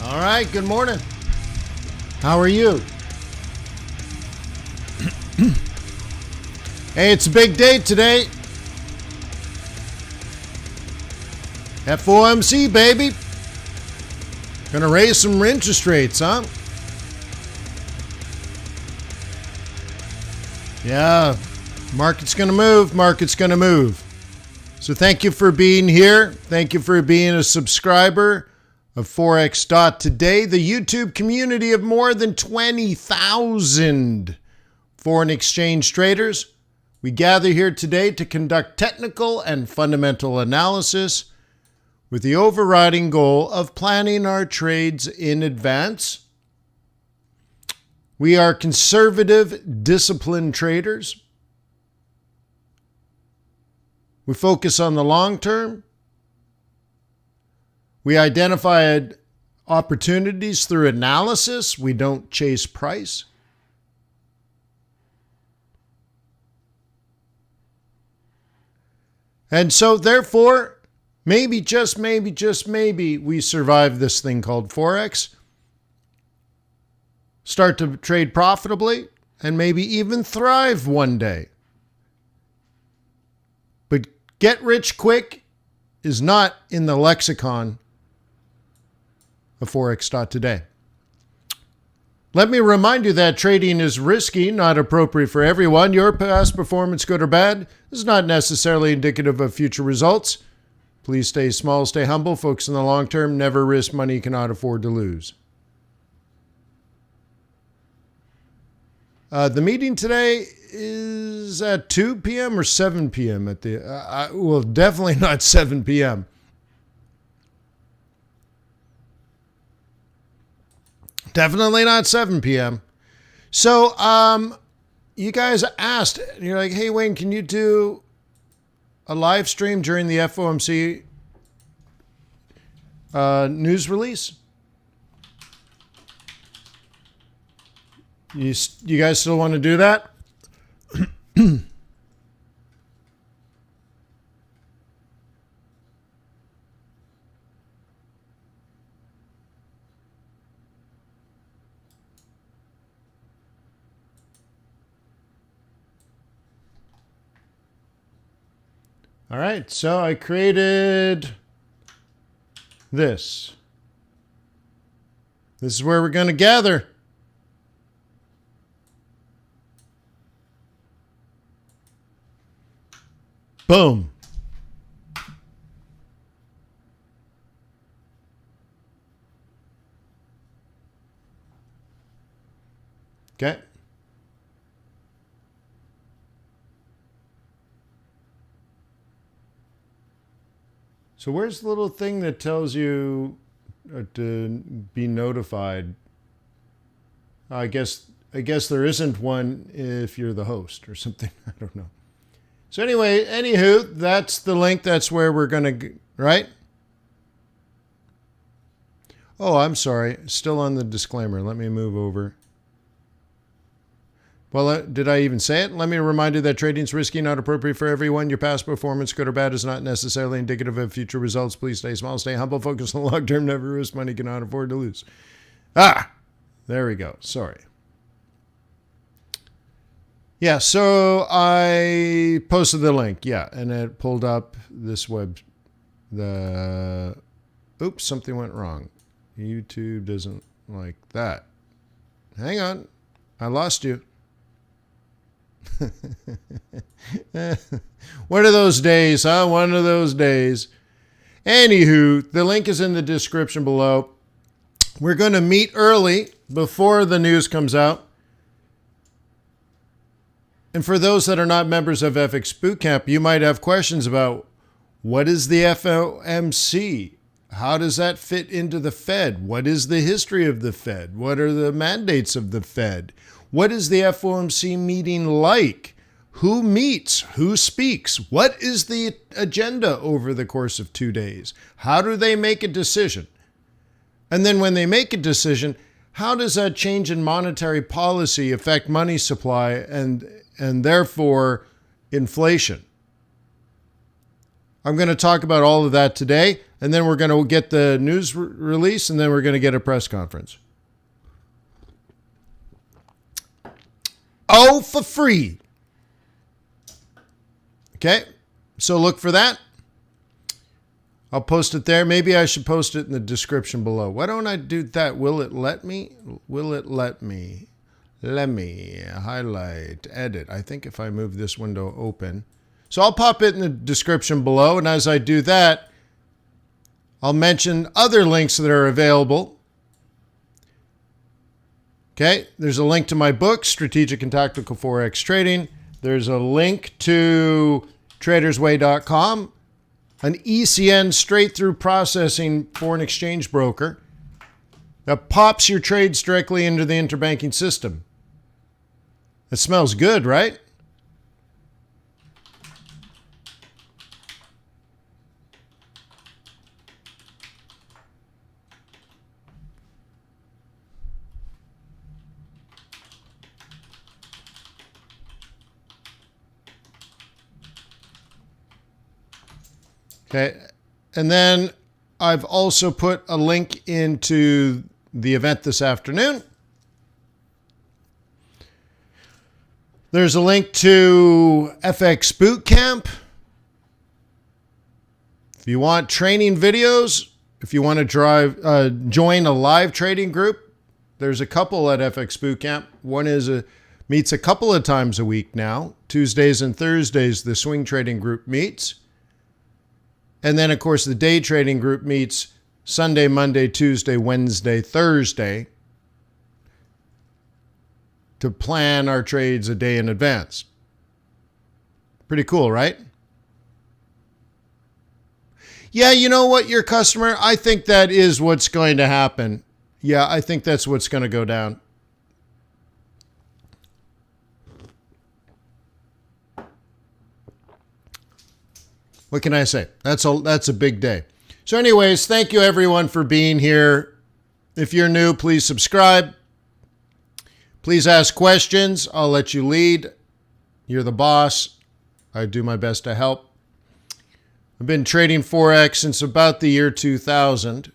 All right, good morning. How are you? Hey, it's a big day today. FOMC, baby. Gonna raise some interest rates, huh? Yeah, market's gonna move, market's gonna move. So thank you for being here. Thank you for being a subscriber of Forex.Today, the YouTube community of more than 20,000 foreign exchange traders. We gather here today to conduct technical and fundamental analysis with the overriding goal of planning our trades in advance. We are conservative, disciplined traders. We focus on the long term. We identify opportunities through analysis. We don't chase price. And so, therefore, maybe, just maybe, we survive this thing called Forex, start to trade profitably, and maybe even thrive one day. But get rich quick is not in the lexicon of Forex.Today. Let me remind you that trading is risky, not appropriate for everyone. Your past performance, good or bad, is not necessarily indicative of future results. Please stay small, stay humble, focus on the long term, never risk money you cannot afford to lose. The meeting today is at 2 p.m. or 7 p.m. at the, well, definitely not 7 p.m. Definitely not 7 p.m. So, you guys asked, you're like, hey, Wayne, can you do a live stream during the FOMC news release? You guys still want to do that? All right, so I created this. This is where we're going to gather. Boom. Okay. So where's the little thing that tells you to be notified? I guess there isn't one if you're the host or something. I don't know. So anyway, anywho, that's the link. That's where we're going to, right? Oh, I'm sorry. Still on the disclaimer. Let me move over. Well, did I even say it? Let me remind you that trading is risky, not appropriate for everyone. Your past performance, good or bad, is not necessarily indicative of future results. Please stay small, stay humble, focus on the long term, never risk money you cannot afford to lose. There we go. Sorry. Yeah, so I posted the link. Yeah, and it pulled up this oops, something went wrong. YouTube doesn't like that. Hang on. I lost you. One of those days, huh? One of those days. Anywho, the link is in the description below. We're going to meet early before the news comes out. And for those that are not members of FX Bootcamp, you might have questions about what is the FOMC? How does that fit into the Fed? What is the history of the Fed? What are the mandates of the Fed? What is the FOMC meeting like? Who meets? Who speaks? What is the agenda over the course of 2 days? How do they make a decision? And then when they make a decision, how does that change in monetary policy affect money supply and therefore inflation? I'm going to talk about all of that today, and then we're going to get the news release, and then we're going to get a press conference. Oh, for free. Okay, so look for that. I'll post it there. Maybe I should post it in the description below. Why don't I do that? Will it let me? Will it let me? Let me highlight, edit. I think if I move this window open. So I'll pop it in the description below. And as I do that, I'll mention other links that are available. Okay, there's a link to my book, Strategic and Tactical Forex Trading. There's a link to tradersway.com, an ECN straight-through processing foreign exchange broker that pops your trades directly into the interbanking system. It smells good, right? Okay, and then I've also put a link into the event this afternoon. There's a link to FX Bootcamp. If you want training videos, if you want to join a live trading group, there's a couple at FX Bootcamp. One meets a couple of times a week now. Tuesdays and Thursdays, the swing trading group meets. And then, of course, the day trading group meets Sunday, Monday, Tuesday, Wednesday, Thursday to plan our trades a day in advance. Pretty cool, right? Yeah, you know what, your customer? I think that is what's going to happen. Yeah, I think that's what's going to go down. What can I say? That's a big day. So anyways, thank you everyone for being here. If you're new, please subscribe. Please ask questions. I'll let you lead. You're the boss. I do my best to help. I've been trading Forex since about the year 2000.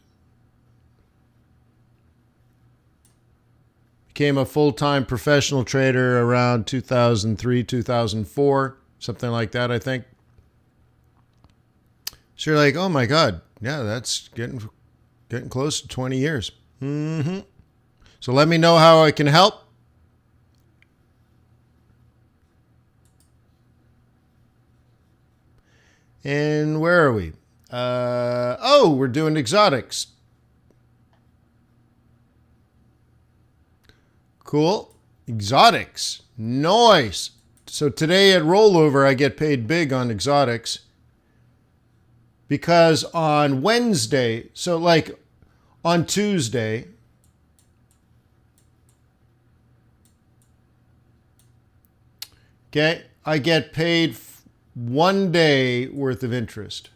Became a full-time professional trader around 2003, 2004, something like that, I think. So you're like, oh my God, yeah, that's getting close to 20 years. So let me know how I can help. And where are we? We're doing exotics. Cool. Exotics. Nice. So today at rollover, I get paid big on exotics. Because on Wednesday, so like on Tuesday, okay, I get paid 1 day worth of interest.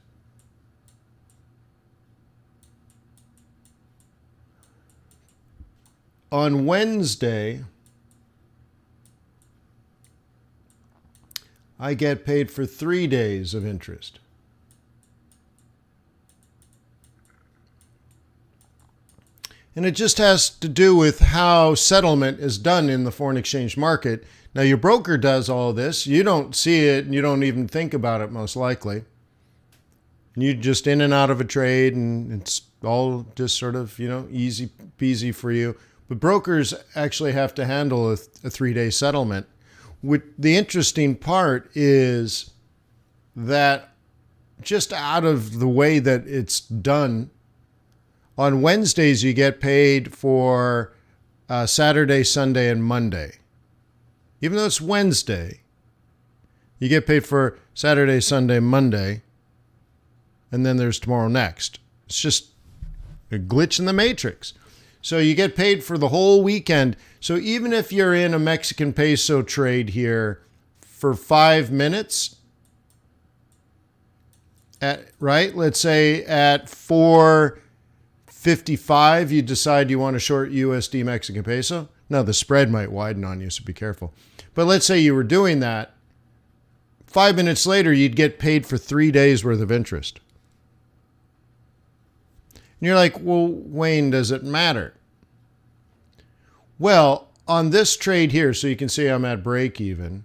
On Wednesday, I get paid for 3 days of interest. And it just has to do with how settlement is done in the foreign exchange market. Now, your broker does all this. You don't see it, and you don't even think about it, most likely. And you're just in and out of a trade, and it's all just sort of, easy peasy for you. But brokers actually have to handle a 3-day settlement. The interesting part is that just out of the way that it's done, on Wednesdays, you get paid for Saturday, Sunday, and Monday. Even though it's Wednesday, you get paid for Saturday, Sunday, Monday, and then there's tomorrow next. It's just a glitch in the matrix. So you get paid for the whole weekend. So even if you're in a Mexican peso trade here for 5 minutes, let's say at 4:55, you decide you want to short USD Mexican peso. Now the spread might widen on you, so be careful. But let's say you were doing that 5 minutes later, you'd get paid for 3 days worth of interest. And you're like, well, Wayne, does it matter? Well, on this trade here, so you can see I'm at break even.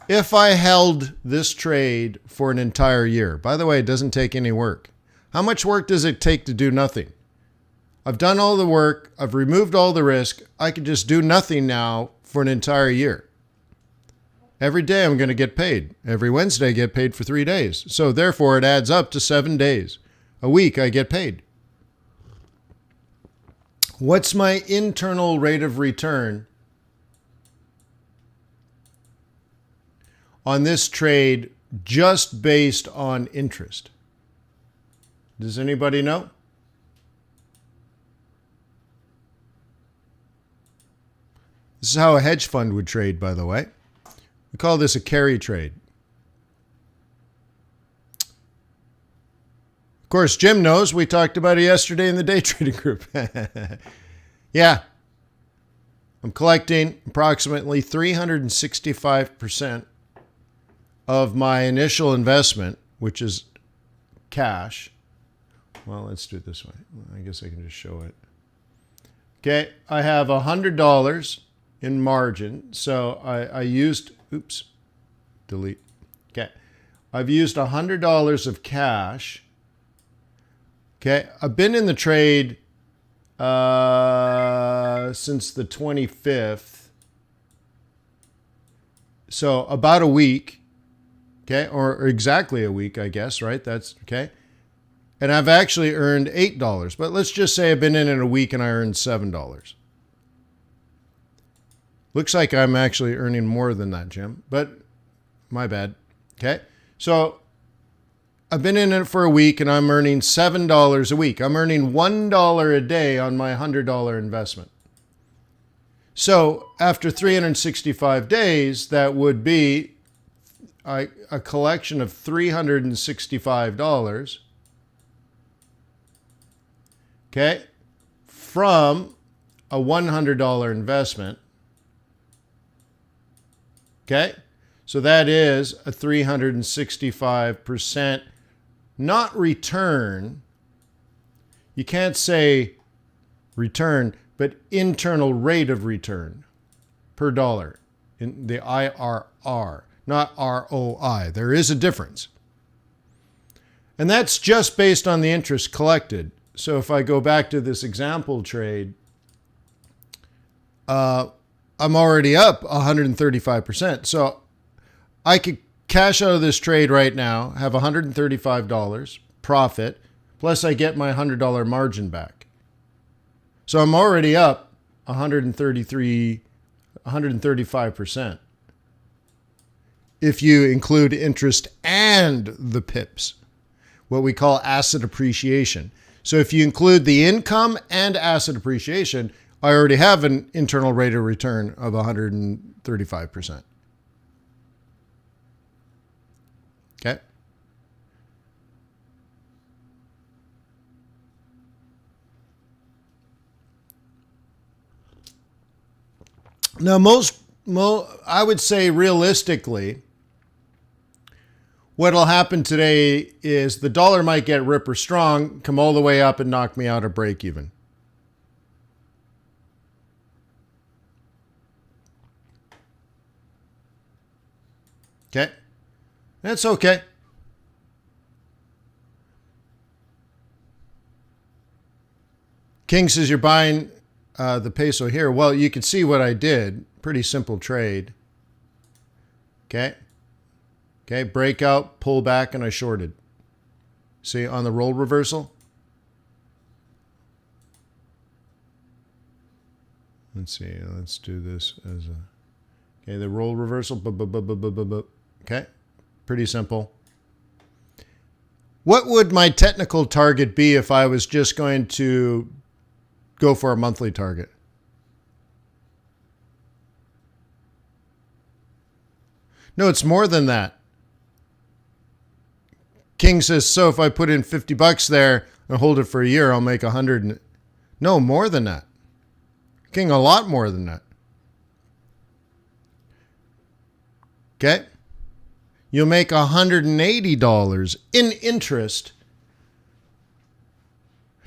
If I held this trade for an entire year, by the way, it doesn't take any work. How much work does it take to do nothing? I've done all the work. I've removed all the risk. I can just do nothing now for an entire year. Every day I'm going to get paid. Every Wednesday I get paid for 3 days. So therefore it adds up to 7 days. A week I get paid. What's my internal rate of return on this trade just based on interest? Does anybody know? This is how a hedge fund would trade, by the way. We call this a carry trade. Of course, Jim knows. We talked about it yesterday in the day trading group. Yeah. I'm collecting approximately 365% of my initial investment, which is cash. Well, let's do it this way. I guess I can just show it. Okay, I have $100 in margin. So I used, oops, delete. Okay, I've used $100 of cash. Okay, I've been in the trade since the 25th. So about a week. Okay, or exactly a week, I guess, right? That's okay. And I've actually earned $8. But let's just say I've been in a week and I earned $7. Looks like I'm actually earning more than that, Jim. But my bad. Okay. So I've been in it for a week and I'm earning $7 a week. I'm earning $1 a day on my $100 investment. So after 365 days, that would be a collection of $365. Okay, from a $100 investment. Okay, so that is a 365% not return. You can't say return, but internal rate of return per dollar in the IRR, not ROI. There is a difference. And that's just based on the interest collected. So if I go back to this example trade, I'm already up 135%. So I could cash out of this trade right now, have $135 profit, plus I get my $100 margin back. So I'm already up 135%. If you include interest and the pips, what we call asset appreciation. So if you include the income and asset appreciation, I already have an internal rate of return of 135%. Okay. Now, I would say realistically, what'll happen today is the dollar might get ripper strong, come all the way up and knock me out of break even. Okay. That's okay. King says you're buying the peso here. Well, you can see what I did. Pretty simple trade. Okay. Okay, breakout, pull back, and I shorted. See on the roll reversal? Let's see, let's do this as a... Okay, the roll reversal. Okay, pretty simple. What would my technical target be if I was just going to go for a monthly target? No, it's more than that. King says, so if I put in $50 there and hold it for a year, I'll make 100. No, more than that. King, a lot more than that. Okay? you'll make $180 in interest.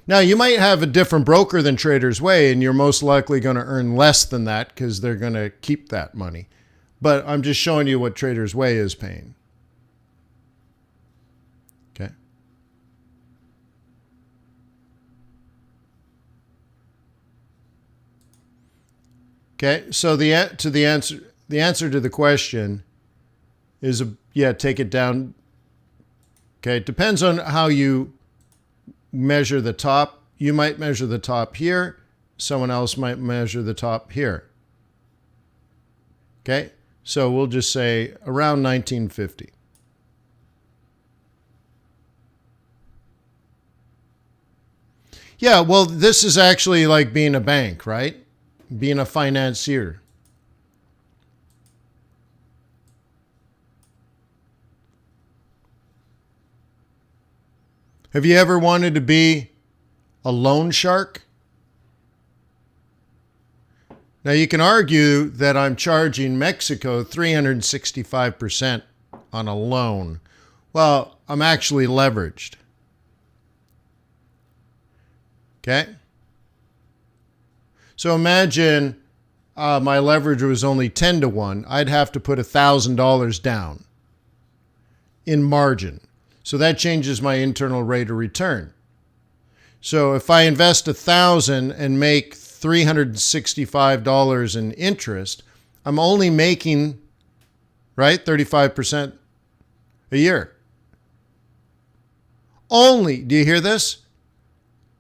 Now, you might have a different broker than Trader's Way, and you're most likely going to earn less than that because they're going to keep that money. But I'm just showing you what Trader's Way is paying. Okay. Okay, so the answer to the question is, yeah, take it down. Okay, it depends on how you measure the top. You might measure the top here. Someone else might measure the top here. Okay, so we'll just say around 1950. Yeah, well, this is actually like being a bank, right? Being a financier. Have you ever wanted to be a loan shark? Now, you can argue that I'm charging Mexico 365% on a loan. Well, I'm actually leveraged. Okay? So imagine my leverage was only 10 to 1. I'd have to put $1,000 down in margin. So that changes my internal rate of return. So if I invest $1,000 and make $365 in interest, I'm only making, right, 35% a year. Only, do you hear this?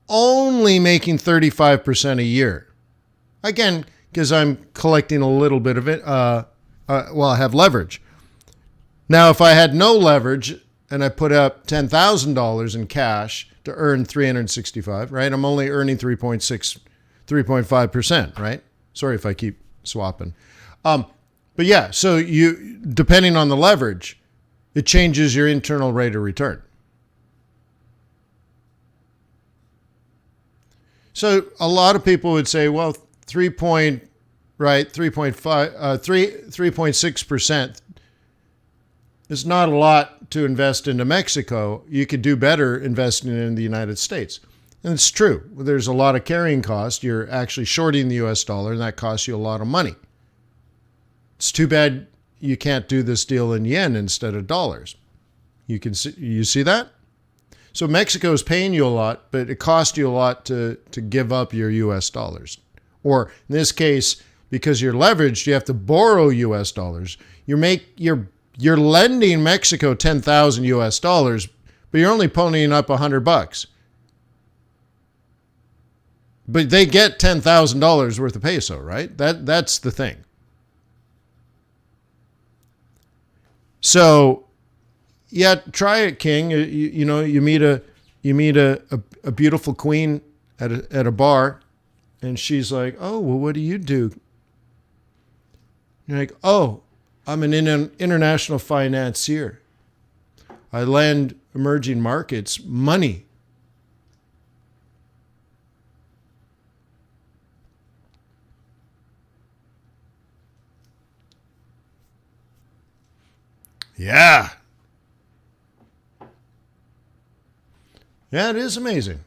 Only making 35% a year. Again, because I'm collecting a little bit of it. I have leverage. Now, if I had no leverage and I put up $10,000 in cash to earn 365, right? I'm only earning 3.5%, right? Sorry if I keep swapping. But yeah, so you, depending on the leverage, it changes your internal rate of return. So a lot of people would say, well, 3.6% is not a lot to invest into Mexico. You could do better investing in the United States. And it's true. There's a lot of carrying cost. You're actually shorting the US dollar, and that costs you a lot of money. It's too bad you can't do this deal in yen instead of dollars. You see that? So Mexico is paying you a lot, but it costs you a lot to give up your US dollars. Or in this case, because you're leveraged, you have to borrow US dollars. You're lending Mexico 10,000 US dollars, but you're only ponying up $100. But they get $10,000 worth of peso, right? That's the thing. So, yeah, try it, King. You meet a beautiful queen at a bar, and she's like, "Oh, well, what do you do?" You're like, "Oh, I'm an international financier. I lend emerging markets money." Yeah. Yeah, it is amazing.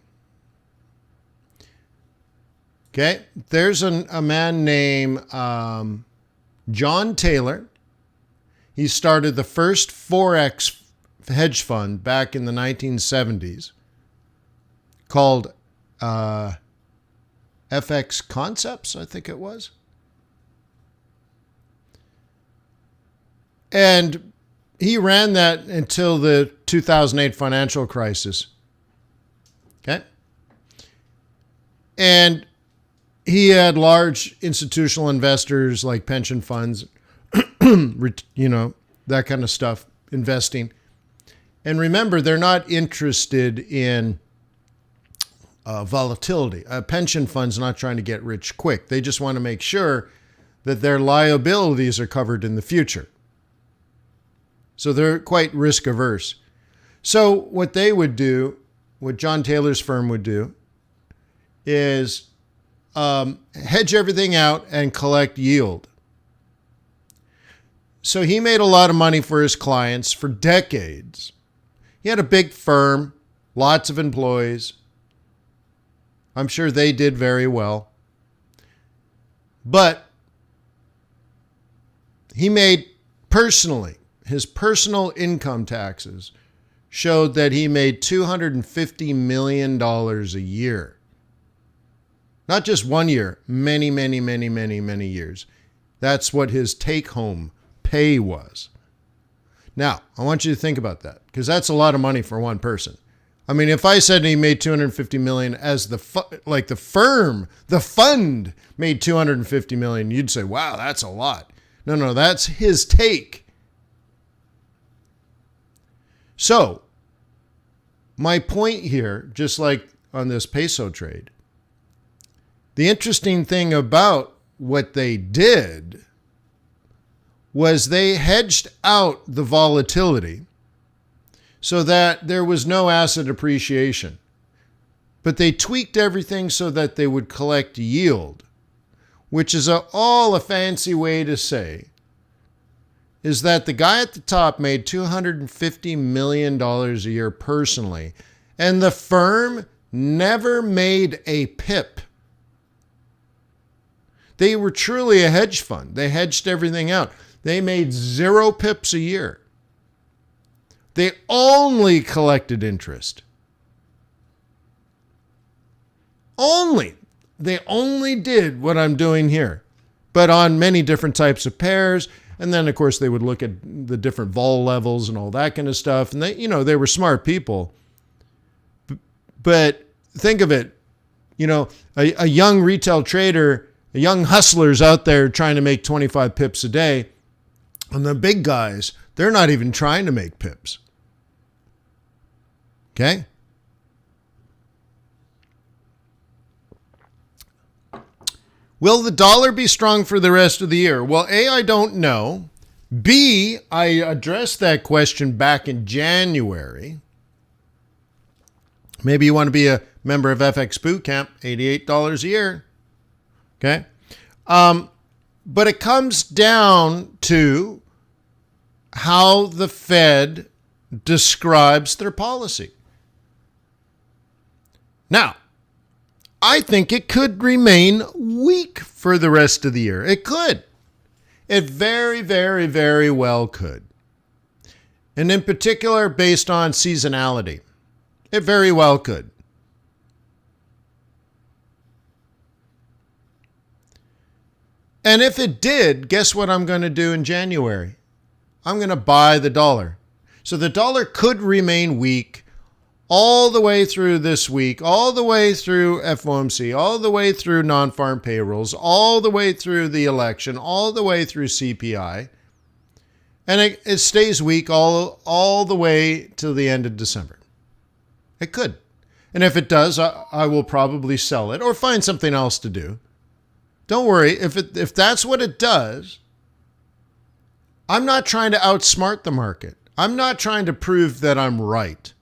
Okay, there's a man named John Taylor. He started the first Forex hedge fund back in the 1970s called FX Concepts, I think it was. And he ran that until the 2008 financial crisis. Okay? And he had large institutional investors like pension funds, that kind of stuff, investing. And remember, they're not interested in volatility. A pension fund's not trying to get rich quick. They just want to make sure that their liabilities are covered in the future. So they're quite risk averse. So what they would do, what John Taylor's firm would do, is hedge everything out and collect yield. So he made a lot of money for his clients for decades. He had a big firm, lots of employees. I'm sure they did very well. But he made personally, his personal income taxes showed that he made $250 million a year. Not just 1 year, many, many, many, many, many years. That's what his take-home pay was. Now, I want you to think about that, because that's a lot of money for one person. I mean, if I said he made $250 million as the fund made $250 million, you'd say, wow, that's a lot. No, that's his take. So, my point here, just like on this peso trade, the interesting thing about what they did was they hedged out the volatility so that there was no asset appreciation. But they tweaked everything so that they would collect yield, which is all a fancy way to say is that the guy at the top made $250 million a year personally, and the firm never made a pip. They were truly a hedge fund. They hedged everything out. They made 0 pips a year. They only collected interest. They only did what I'm doing here, but on many different types of pairs. And then, of course, they would look at the different vol levels and all that kind of stuff. And they were smart people. But think of it, a young retail trader, a young hustler's out there trying to make 25 pips a day. And the big guys, they're not even trying to make pips. Okay? Will the dollar be strong for the rest of the year? Well, A, I don't know. B, I addressed that question back in January. Maybe you want to be a member of FX Bootcamp, $88 a year. Okay? But it comes down to how the Fed describes their policy. Now, I think it could remain weak for the rest of the year. It could. It very, very, very well could. And in particular, based on seasonality, it very well could. And if it did, guess what I'm going to do in January? I'm going to buy the dollar. So the dollar could remain weak all the way through this week, all the way through FOMC, all the way through non-farm payrolls, all the way through the election, all the way through CPI. And it stays weak all the way till the end of December. It could. And if it does, I will probably sell it or find something else to do. Don't worry, if that's what it does, I'm not trying to outsmart the market. I'm not trying to prove that I'm right.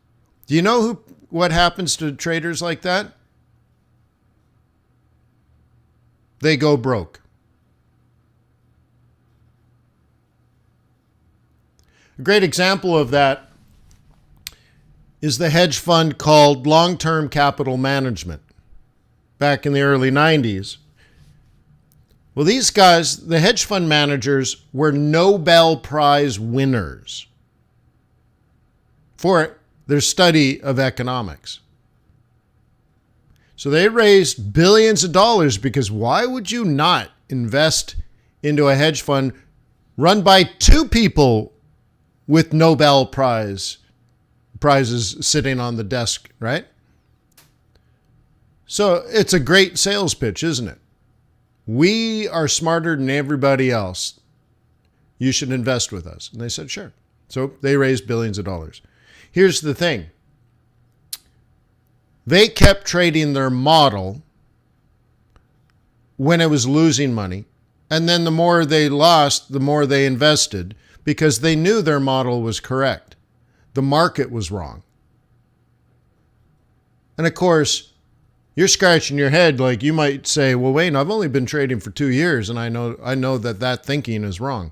Do you know what happens to traders like that? They go broke. A great example of that is the hedge fund called Long-Term Capital Management back in the early 90s. Well, these guys, the hedge fund managers, were Nobel Prize winners for their study of economics. So they raised billions of dollars because why would you not invest into a hedge fund run by 2 people with Nobel prizes sitting on the desk, right? So it's a great sales pitch, isn't it? We are smarter than everybody else. You should invest with us. And they said, sure. So they raised billions of dollars. Here's the thing. They kept trading their model when it was losing money. And then the more they lost, the more they invested because they knew their model was correct. The market was wrong. And of course, you're scratching your head like you might say, well, Wayne, I've only been trading for 2 years and I know that thinking is wrong.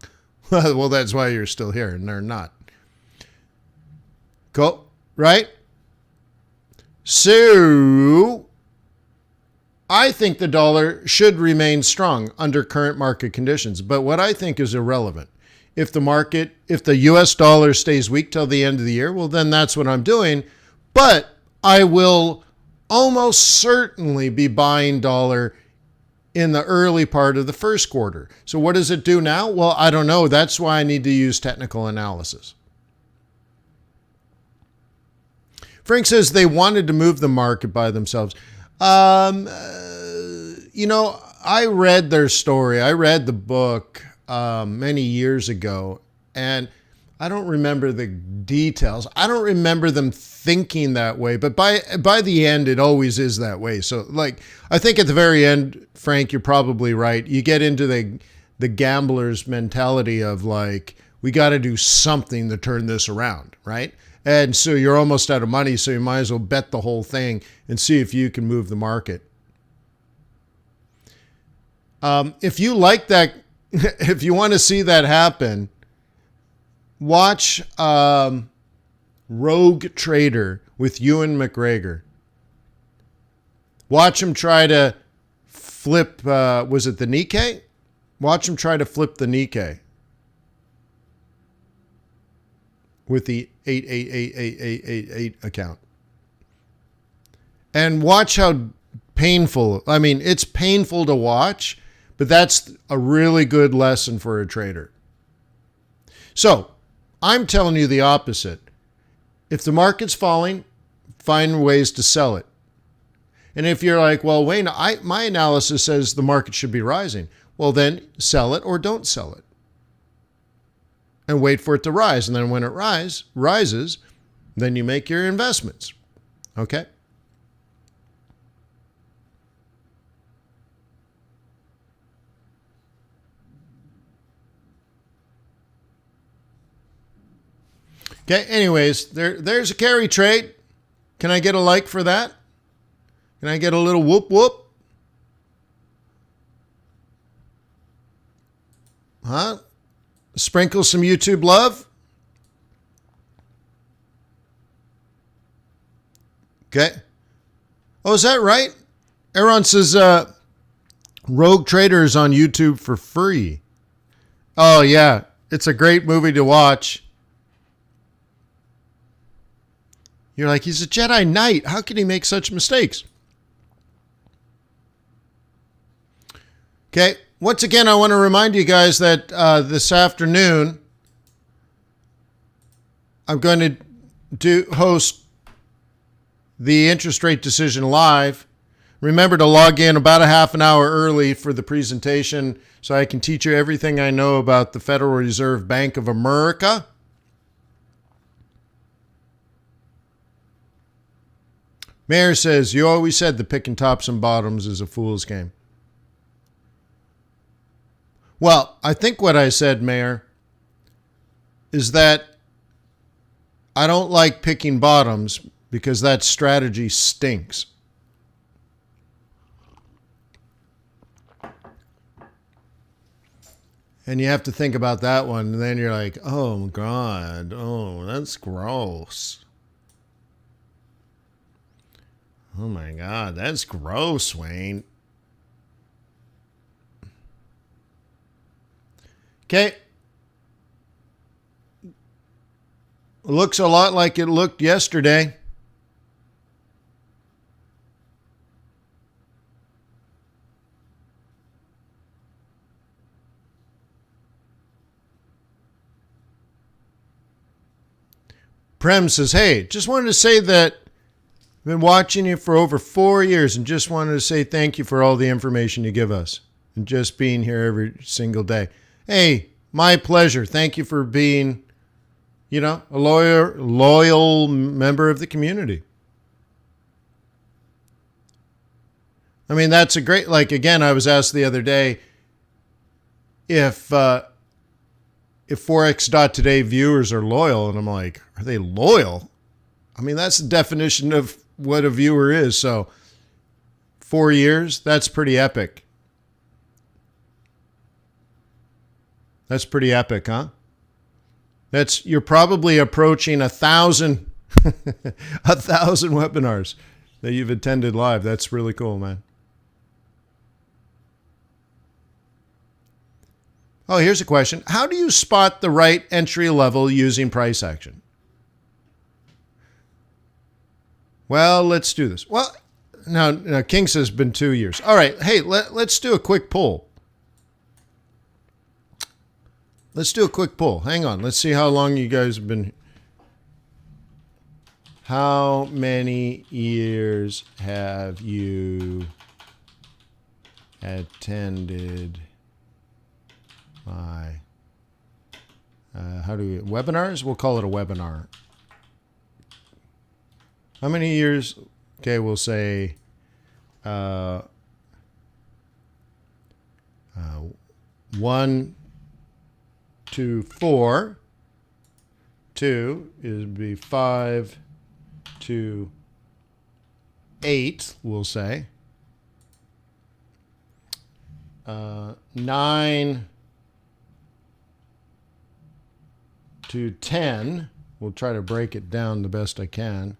Well, that's why you're still here, and they're not. Cool, right? So I think the dollar should remain strong under current market conditions. But what I think is irrelevant. If the US dollar stays weak till the end of the year, well, then that's what I'm doing. But I will almost certainly be buying dollar in the early part of the first quarter. So what does it do now? Well, I don't know. That's why I need to use technical analysis. Frank says they wanted to move the market by themselves. I read their story. I read the book many years ago, and I don't remember the details. I don't remember them thinking that way, but by the end, it always is that way. So, I think at the very end, Frank, you're probably right. You get into the gambler's mentality of we got to do something to turn this around, right? And so you're almost out of money, so you might as well bet the whole thing and see if you can move the market. If you like that, if you want to see that happen, watch Rogue Trader with Ewan McGregor. Watch him try to flip, was it the Nikkei? Watch him try to flip the Nikkei with the 888888 account. And watch how painful, it's painful to watch, but that's a really good lesson for a trader. So, I'm telling you the opposite. If the market's falling, find ways to sell it. And if you're like, well, Wayne, my analysis says the market should be rising. Well, then sell it or don't sell it. And wait for it to rise. And then when it rises, then you make your investments. Okay? Okay, anyways, there's a carry trade. Can I get a like for that? Can I get a little whoop whoop? Huh? Sprinkle some YouTube love. Okay. Oh, is that right? Aaron says Rogue Trader is on YouTube for free. Oh, yeah. It's a great movie to watch. You're like, he's a Jedi Knight. How can he make such mistakes? Okay. Once again, I want to remind you guys that this afternoon, I'm going to host the interest rate decision live. Remember to log in about a half an hour early for the presentation so I can teach you everything I know about the Federal Reserve Bank of America. Mayor says, you always said the picking tops and bottoms is a fool's game. Well, I think what I said, Mayor, is that I don't like picking bottoms because that strategy stinks. And you have to think about that one, and then you're like, oh, God, oh, that's gross. Oh, my God, that's gross, Wayne. Okay. Looks a lot like it looked yesterday. Prem says, hey, just wanted to say that I've been watching you for over 4 years and just wanted to say thank you for all the information you give us and just being here every single day. Hey, my pleasure. Thank you for being, a loyal member of the community. I mean, that's a great, again, I was asked the other day if Forex.Today viewers are loyal, and I'm like, are they loyal? I mean, that's the definition of what a viewer is. So 4 years, that's pretty epic. That's pretty epic, huh? You're probably approaching 1,000 1,000 webinars that you've attended live. That's really cool, man. Oh, here's a question. How do you spot the right entry level using price action? Well, let's do this. Well, now King says been 2 years. All right. Hey, let's do a quick poll. Let's do a quick poll. Hang on. Let's see how long you guys have been. How many years have you attended my webinars? We'll call it a webinar. How many years? Okay, we'll say 1 to 4. 2 is be 5 to 8, we'll say. 9 to 10. We'll try to break it down the best I can.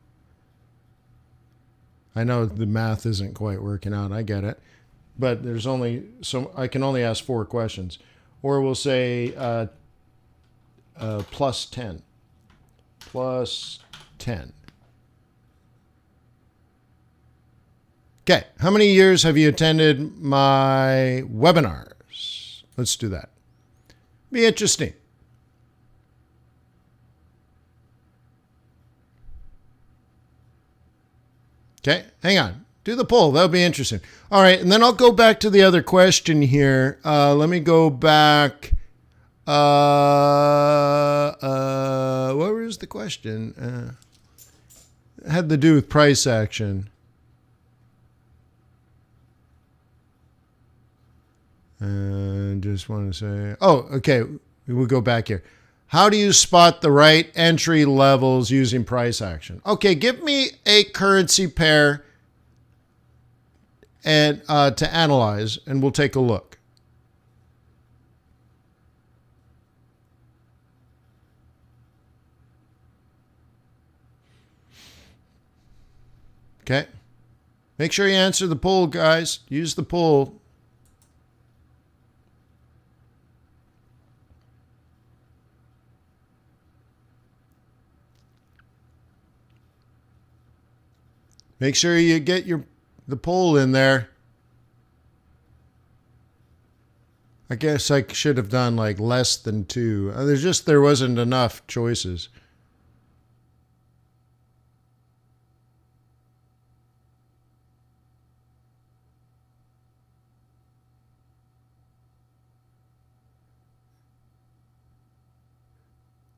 I know the math isn't quite working out. I get it. But there's only I can only ask 4 questions. Or we'll say plus 10. Plus 10. Okay. How many years have you attended my webinars? Let's do that. Be interesting. Okay, hang on. Do the poll. That'll be interesting. All right, and then I'll go back to the other question here. Let me go back. What was the question? It had to do with price action. Just want to say, okay. We'll go back here. How do you spot the right entry levels using price action? Okay, give me a currency pair and to analyze, and we'll take a look. Okay. Make sure you answer the poll, guys. Use the poll. Make sure you get the poll in there. I guess I should have done like less than 2. There wasn't enough choices.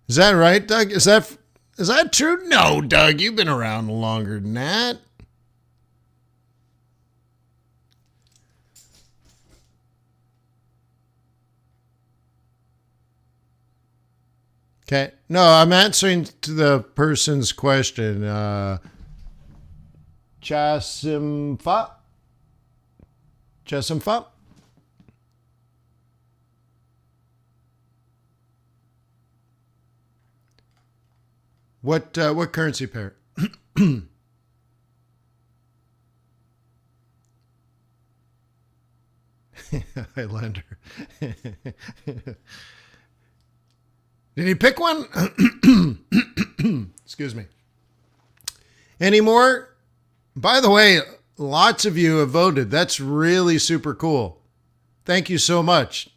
Is that right, Doug? Is that true? No, Doug, you've been around longer than that. Okay. No, I'm answering to the person's question. Chasimfa? What currency pair? Highlander. Did he pick one? Excuse me. Any more? By the way, lots of you have voted. That's really super cool. Thank you so much.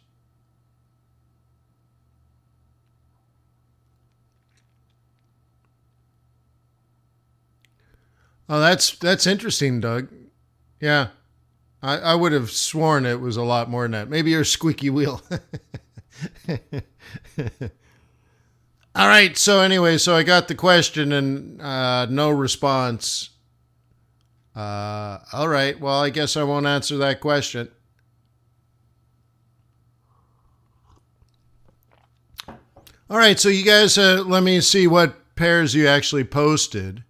Oh, that's interesting, Doug. Yeah. I would have sworn it was a lot more than that. Maybe you're a squeaky wheel. All right. So anyway, I got the question and no response. All right. Well, I guess I won't answer that question. All right. So you guys, let me see what pairs you actually posted.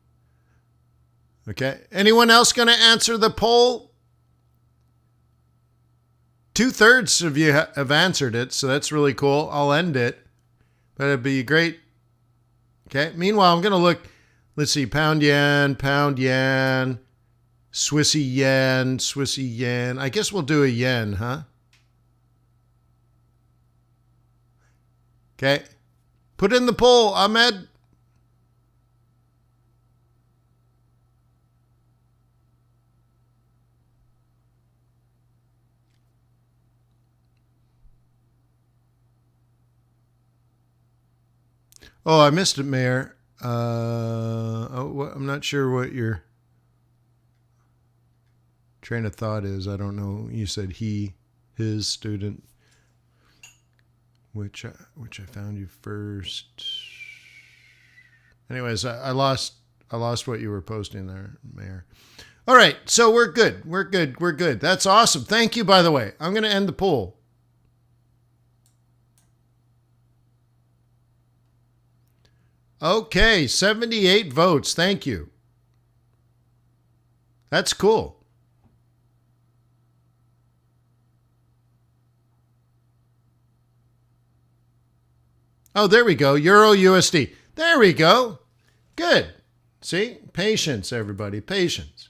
Okay. Anyone else going to answer the poll? 2/3 of you have answered it, so that's really cool. I'll end it, but it'd be great. Okay. Meanwhile, I'm going to look. Let's see. Pound yen, Swissy yen. I guess we'll do a yen, huh? Okay. Put in the poll, Ahmed. Oh, I missed it, Mayor. I'm not sure what your train of thought is. I don't know. You said his student, which I found you first. Anyways, I lost what you were posting there, Mayor. All right, so we're good. We're good. That's awesome. Thank you, by the way. I'm going to end the poll. Okay, 78 votes. Thank you. That's cool. Oh, there we go. Euro USD. There we go. Good. See? Patience, everybody. Patience.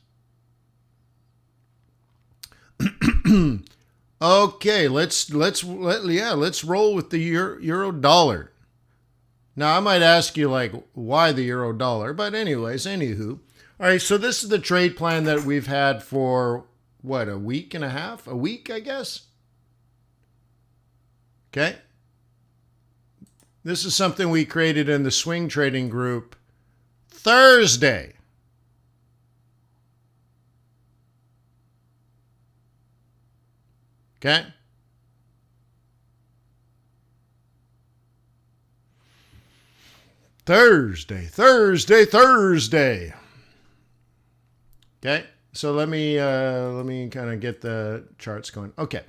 Okay, let's roll with the euro dollar. Now, I might ask you, like, why the euro dollar? But anyways, anywho. All right, so this is the trade plan that we've had for, what, a week and a half? A week, I guess? Okay. This is something we created in the swing trading group Thursday. Okay. Thursday. Okay, so let me kind of get the charts going. Okay,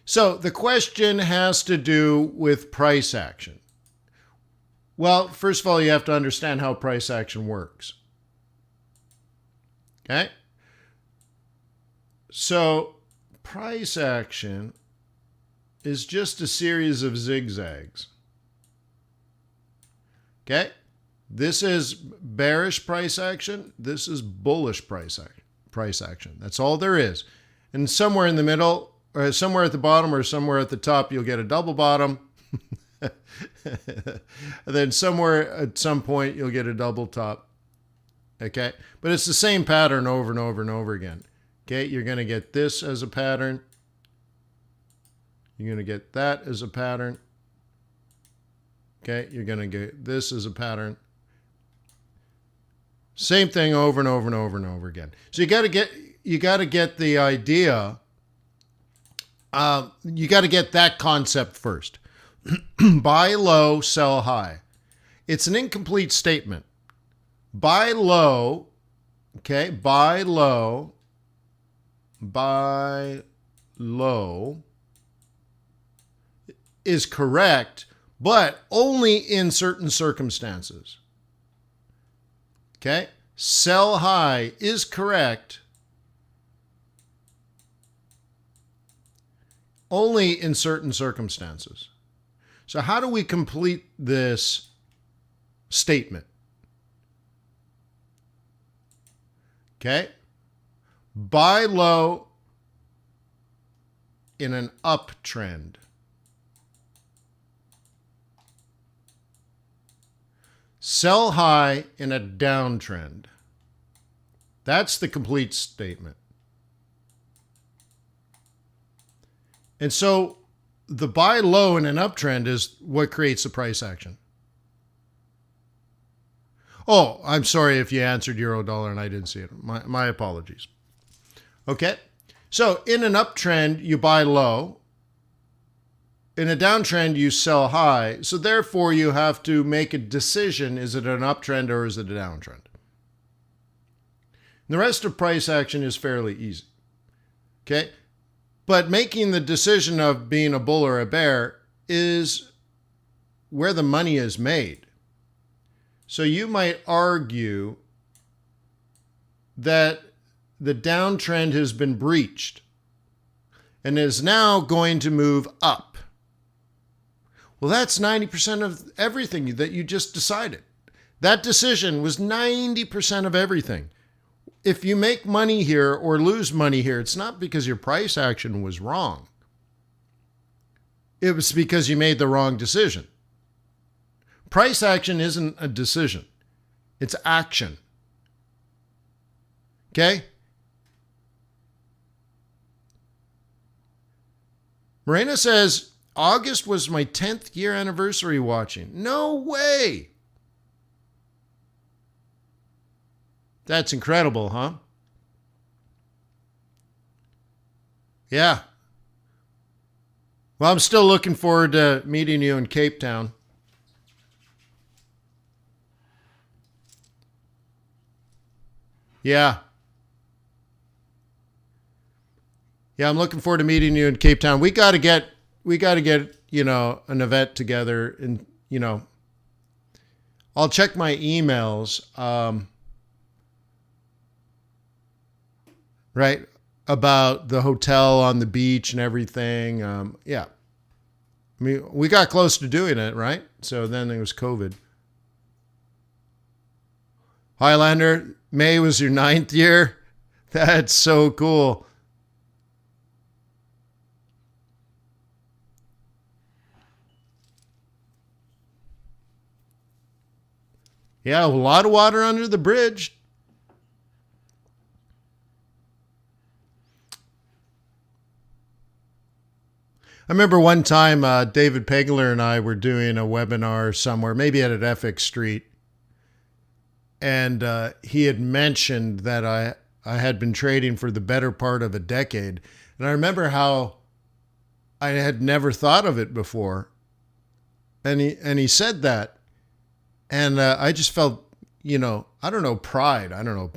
so the question has to do with price action. Well, first of all, you have to understand how price action works. Okay, so price action is just a series of zigzags. Okay. This is bearish price action. This is bullish price action. That's all there is. And somewhere in the middle, or somewhere at the bottom, or somewhere at the top, you'll get a double bottom. And then somewhere at some point, you'll get a double top. Okay? But it's the same pattern over and over and over again. Okay? You're going to get this as a pattern. You're going to get that as a pattern. Okay? You're going to get this as a pattern. Same thing over and over and over and over again. So you got to get the idea. You got to get that concept first. Buy low, sell high. It's an incomplete statement. Buy low, okay? Buy low is correct, but only in certain circumstances. Okay? Sell high is correct only in certain circumstances. So how do we complete this statement? Okay? Buy low in an uptrend. Sell high in a downtrend. That's the complete statement. And so the buy low in an uptrend is what creates the price action. Oh, I'm sorry if you answered euro dollar and I didn't see it. My apologies. Okay. So in an uptrend, you buy low. In a downtrend, you sell high. So therefore, you have to make a decision. Is it an uptrend or is it a downtrend? The rest of price action is fairly easy. Okay? But making the decision of being a bull or a bear is where the money is made. So you might argue that the downtrend has been breached and is now going to move up. Well, that's 90% of everything that you just decided. That decision was 90% of everything. If you make money here or lose money here, it's not because your price action was wrong. It was because you made the wrong decision. Price action isn't a decision. It's action. Okay? Morena says, August was my 10th year anniversary watching. No way! That's incredible, huh? Yeah. Well, I'm still looking forward to meeting you in Cape Town. Yeah. Yeah, I'm looking forward to meeting you in Cape Town. We got to get, an event together, and, I'll check my emails, right, about the hotel on the beach and everything. Yeah. I mean, we got close to doing it, right? So then there was COVID. Highlander, May was your 9th year. That's so cool. Yeah, a lot of water under the bridge. I remember one time David Pegler and I were doing a webinar somewhere, maybe at FX Street. And he had mentioned that I had been trading for the better part of a decade. And I remember how I had never thought of it before. And he said that. And I just felt, I don't know, pride. I don't know.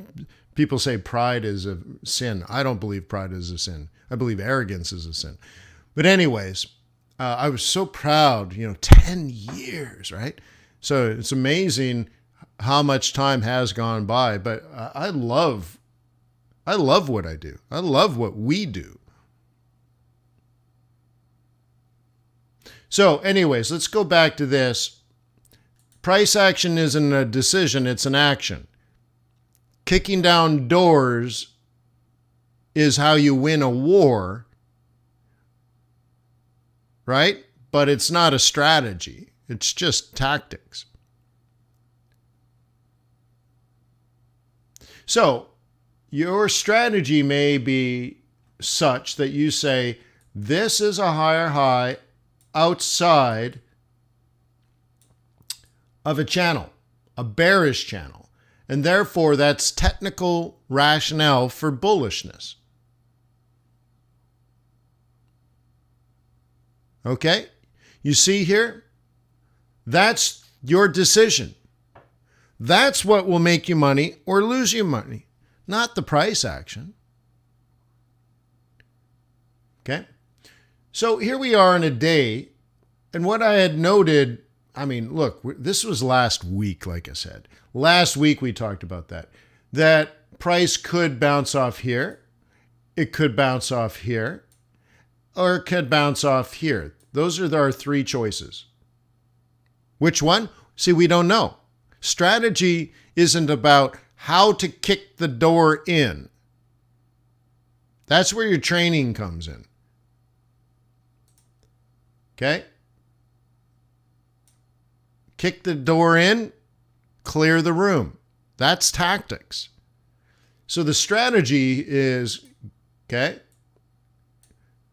People say pride is a sin. I don't believe pride is a sin. I believe arrogance is a sin. But anyways, I was so proud, 10 years, right? So it's amazing how much time has gone by. But I love what I do. I love what we do. So anyways, let's go back to this. Price action isn't a decision, it's an action. Kicking down doors is how you win a war, right? But it's not a strategy. It's just tactics. So your strategy may be such that you say, this is a higher high outside of a channel, a bearish channel. And therefore, that's technical rationale for bullishness. Okay? You see here? That's your decision. That's what will make you money or lose you money, not the price action. Okay? So here we are in a day, and what I had noted, look, this was last week, like I said. Last week we talked about that price could bounce off here, it could bounce off here, or it could bounce off here. Those are our three choices. Which one? See, we don't know. Strategy isn't about how to kick the door in. That's where your training comes in. Okay? Kick the door in, clear the room. That's tactics. So the strategy is, okay,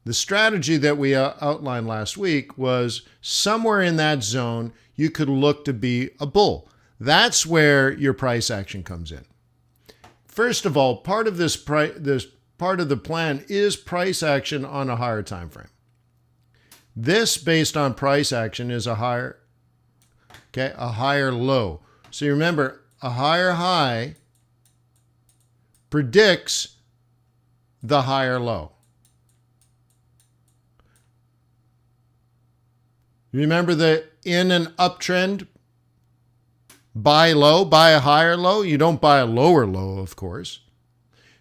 the strategy that we outlined last week was somewhere in that zone, you could look to be a bull. That's where your price action comes in. First of all, part of this part of the plan is price action on a higher time frame. This, based on price action, is a higher low. So you remember, a higher high predicts the higher low. Remember that in an uptrend, buy low, buy a higher low. You don't buy a lower low, of course.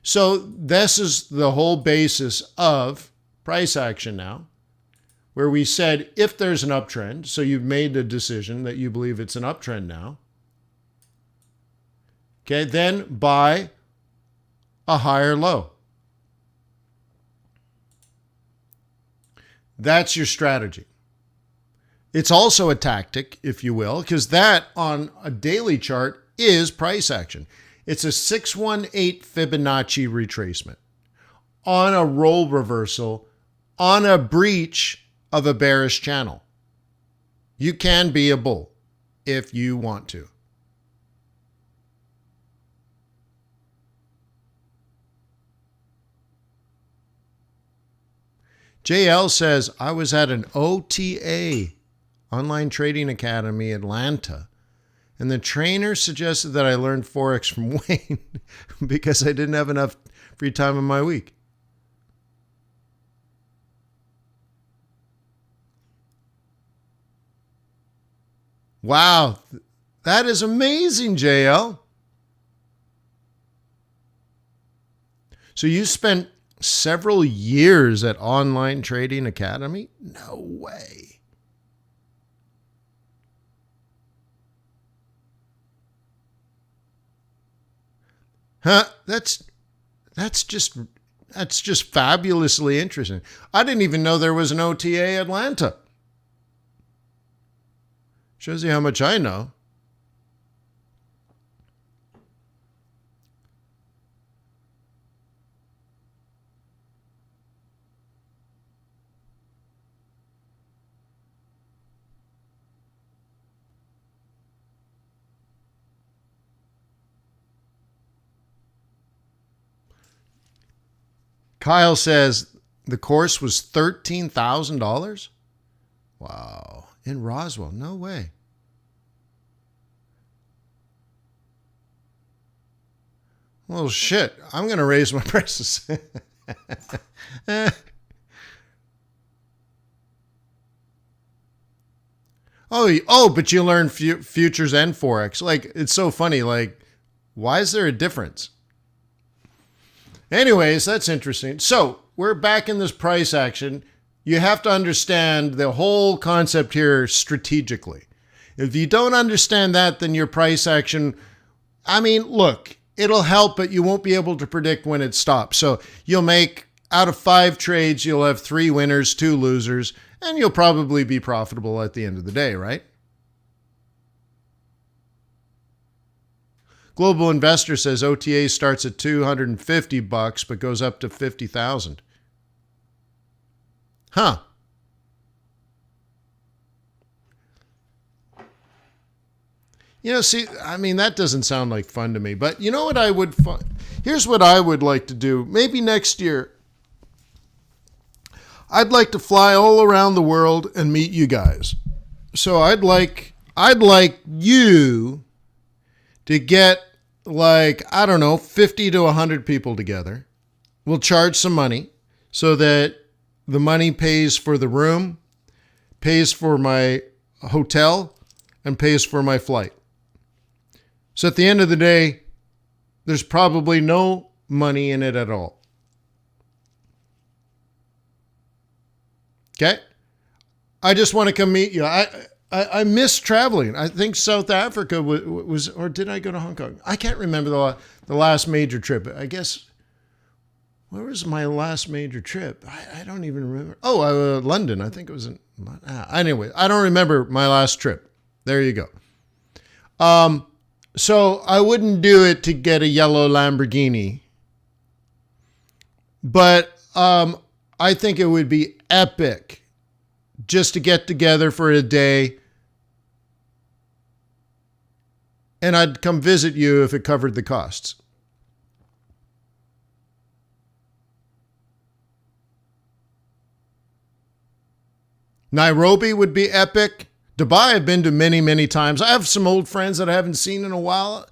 So this is the whole basis of price action now, where we said if there's an uptrend, so you've made a decision that you believe it's an uptrend now, okay, then buy a higher low. That's your strategy. It's also a tactic, if you will, because that on a daily chart is price action. It's a 618 Fibonacci retracement on a roll reversal, on a breach of a bearish channel. You can be a bull if you want to. JL says, I was at an OTA, Online Trading Academy, Atlanta, and the trainer suggested that I learn Forex from Wayne because I didn't have enough free time in my week. Wow, that is amazing, JL. So you spent several years at Online Trading Academy? No way. Huh? That's just fabulously interesting. I didn't even know there was an OTA Atlanta. Shows you how much I know. Kyle says the course was $13,000. Wow. In Roswell. No way. Well, shit. I'm going to raise my prices. But you learn futures and Forex. Like, it's so funny. Like, why is there a difference? Anyways, that's interesting. So we're back in this price action. You have to understand the whole concept here strategically. If you don't understand that, then your price action, look, it'll help, but you won't be able to predict when it stops. So you'll make, out of 5 trades, you'll have 3 winners, 2 losers, and you'll probably be profitable at the end of the day, right? Global Investor says OTA starts at $250 but goes up to $50,000. Huh. That doesn't sound like fun to me. But you know what here's what I would like to do. Maybe next year, I'd like to fly all around the world and meet you guys. So I'd like you to get 50 to 100 people together. We'll charge some money so that the money pays for the room, pays for my hotel, and pays for my flight. So at the end of the day, there's probably no money in it at all. Okay? I just want to come meet you. I miss traveling. I think South Africa was, or did I go to Hong Kong? I can't remember the last major trip. I guess, where was my last major trip? I don't even remember. London. I think it was in London. Anyway, I don't remember my last trip. There you go. So I wouldn't do it to get a yellow Lamborghini. But I think it would be epic just to get together for a day. And I'd come visit you if it covered the costs. Nairobi would be epic. Dubai I've been to many, many times. I have some old friends that I haven't seen in a while.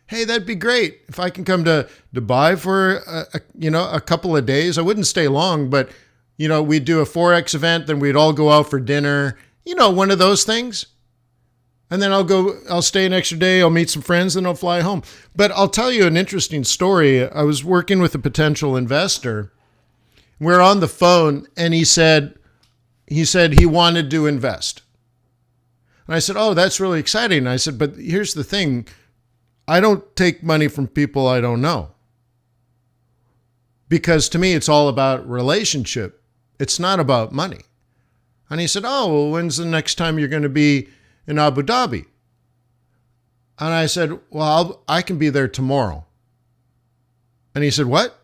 Hey, that'd be great if I can come to Dubai for a couple of days. I wouldn't stay long, but we'd do a Forex event, then we'd all go out for dinner. One of those things. And then I'll stay an extra day, I'll meet some friends, then I'll fly home. But I'll tell you an interesting story. I was working with a potential investor. We're on the phone, and he said he wanted to invest. And I said, oh, that's really exciting. And I said, but here's the thing. I don't take money from people I don't know. Because to me, it's all about relationship. It's not about money. And he said, oh, well, when's the next time you're going to be in Abu Dhabi? And I said, well, I can be there tomorrow. And he said, what?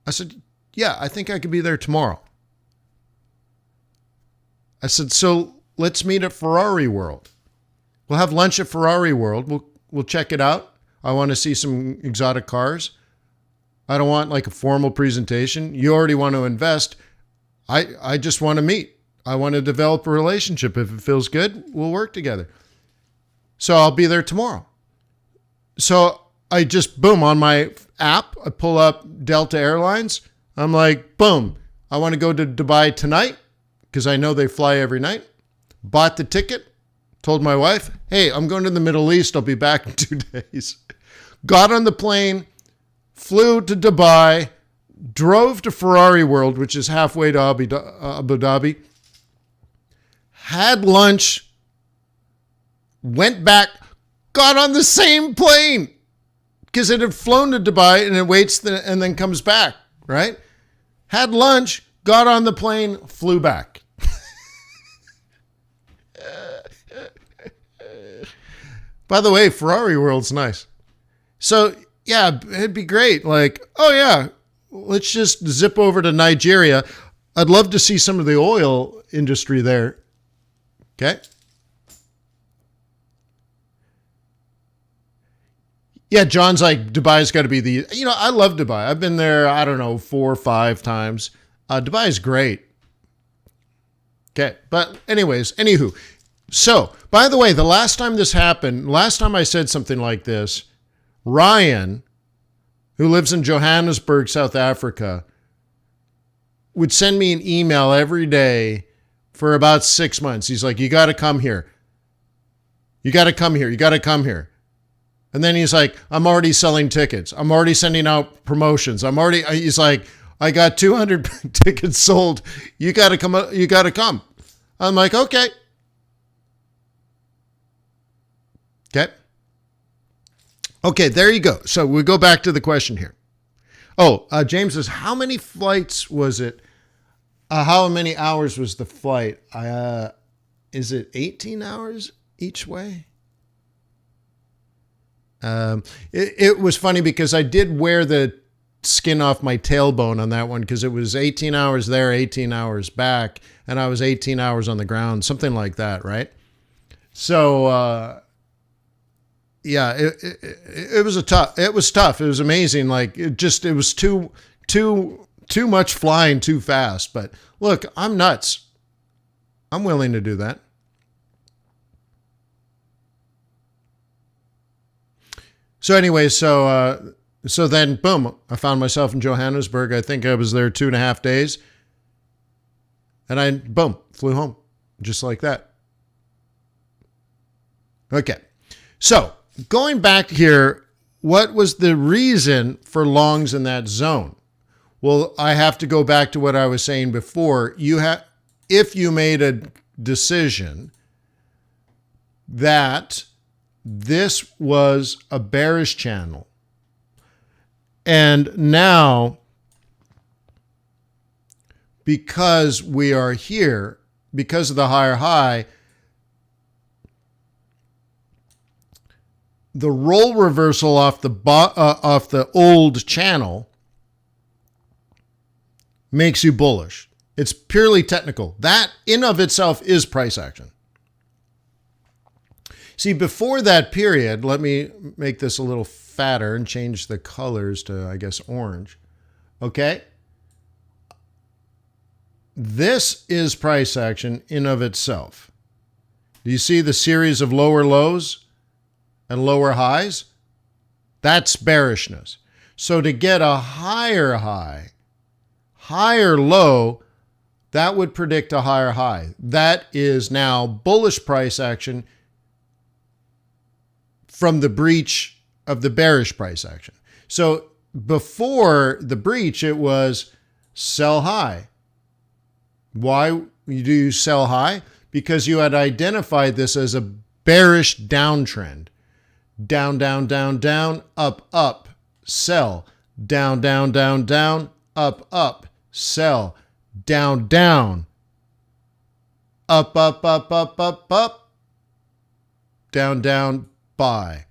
I said, yeah, I think I could be there tomorrow. I said, so let's meet at Ferrari World. We'll have lunch at Ferrari World. We'll check it out. I want to see some exotic cars. I don't want like a formal presentation. You already want to invest. I just want to meet. I want to develop a relationship. If it feels good, we'll work together. So I'll be there tomorrow. So I just, boom, on my app, I pull up Delta Airlines. I'm like, boom, I want to go to Dubai tonight because I know they fly every night. Bought the ticket, told my wife, hey, I'm going to the Middle East. I'll be back in 2 days. Got on the plane, flew to Dubai, drove to Ferrari World, which is halfway to Abu Dhabi, had lunch, went back, got on the same plane because it had flown to Dubai and it waits and then comes back, right? Had lunch, got on the plane, flew back. By the way, Ferrari World's nice. So, yeah, it'd be great. Like, oh, yeah, let's just zip over to Nigeria. I'd love to see some of the oil industry there. Okay. Yeah, John's like, Dubai's got to be the, I love Dubai. I've been there, I don't know, 4 or 5 times. Dubai is great. Okay. But anyways, anywho. So, by the way, the last time this happened, last time I said something like this, Ryan, who lives in Johannesburg, South Africa, would send me an email every day for about 6 months. He's like, you got to come here. You got to come here. You got to come here. And then he's like, I'm already selling tickets. I'm already sending out promotions. He's like, I got 200 tickets sold. You got to come. You got to come. I'm like, okay. Okay. Okay, there you go. So we go back to the question here. Oh, James says, how many flights was it? How many hours was the flight? Is it 18 hours each way? It was funny because I did wear the skin off my tailbone on that one because it was 18 hours there, 18 hours back, and I was 18 hours on the ground, something like that, right? So, yeah, it was tough. It was tough. It was amazing. Like it was too much flying too fast. But look, I'm nuts. I'm willing to do that. So anyway, so then boom, I found myself in Johannesburg. I think I was there 2.5 days, and I boom flew home just like that. Okay, so. Going back here, what was the reason for longs in that zone? Well, I have to go back to what I was saying before. If you made a decision that this was a bearish channel, and now because we are here, because of the higher high, the role reversal off the old channel makes you bullish. It's purely technical. That in of itself is price action. See, before that period, let me make this a little fatter and change the colors to, I guess, orange. Okay? This is price action in of itself. Do you see the series of lower lows and lower highs? That's bearishness. So to get a higher high, higher low, that would predict a higher high. That is now bullish price action from the breach of the bearish price action. So before the breach, it was sell high. Why do you sell high? Because you had identified this as a bearish downtrend. Down, down, down, down, up, up, sell. Down, down, down, down, up, up, sell. Down, down, up, up, up, up, up, up, down, down, buy.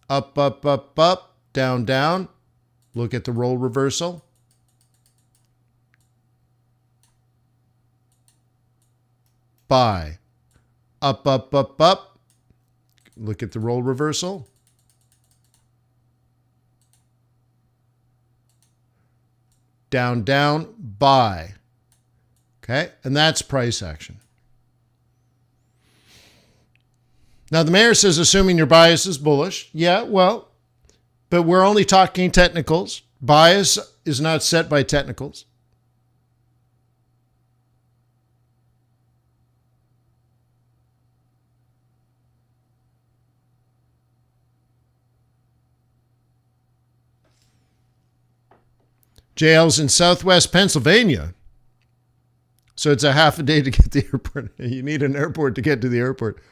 Up, up, up, up, down, down. Look at the role reversal. Buy. Up, up, up, up. Look at the role reversal. Down, down, buy. Okay, and that's price action. Now, the mayor says, assuming your bias is bullish. Yeah, well, but we're only talking technicals. Bias is not set by technicals. Jail's in Southwest Pennsylvania. So it's a half a day to get to the airport. You need an airport to get to the airport.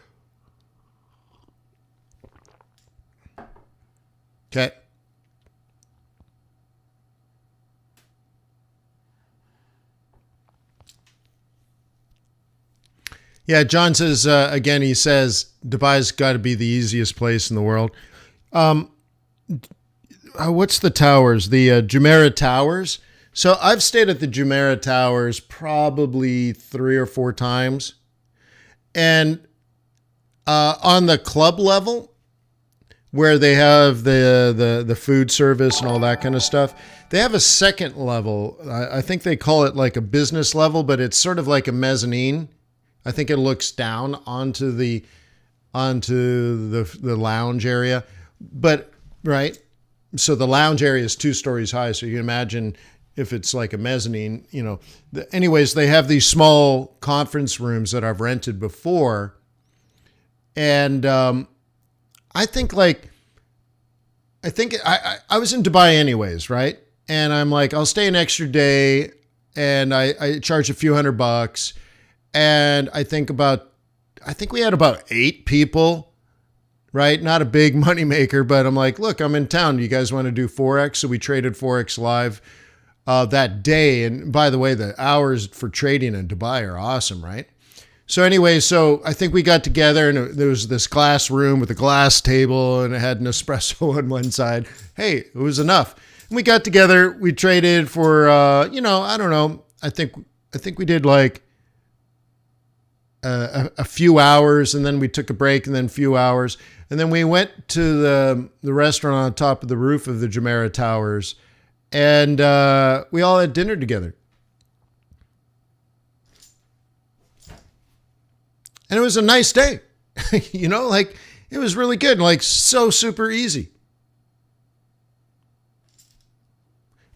Okay. Yeah, John says, again, he says, Dubai's got to be the easiest place in the world. What's the towers? The Jumeirah Towers. So I've stayed at the Jumeirah Towers probably 3 or 4 times. And on the club level, where they have the food service and all that kind of stuff, they have a second level. I think they call it like a business level, but it's sort of like a mezzanine. I think it looks down onto the lounge area. But, right, so the lounge area is 2 stories high, so you can imagine if it's like a mezzanine, you know. Anyways, they have these small conference rooms that I've rented before. And I think I was in Dubai anyways, right? And I'm like, I'll stay an extra day, and I charge a few $100. And I think we had about 8 people, right? Not a big money maker, but I'm like, look, I'm in town. Do you guys want to do Forex? So we traded Forex live that day. And by the way, the hours for trading in Dubai are awesome, right? So anyway, so I think we got together, and there was this glass room with a glass table, and it had an espresso on one side. Hey, it was enough. And we got together. We traded for, I don't know. I think we did like a few hours, and then we took a break, and then a few hours. And then we went to the restaurant on top of the roof of the Jumeirah Towers, and we all had dinner together. And it was a nice day, like it was really good, like so super easy. It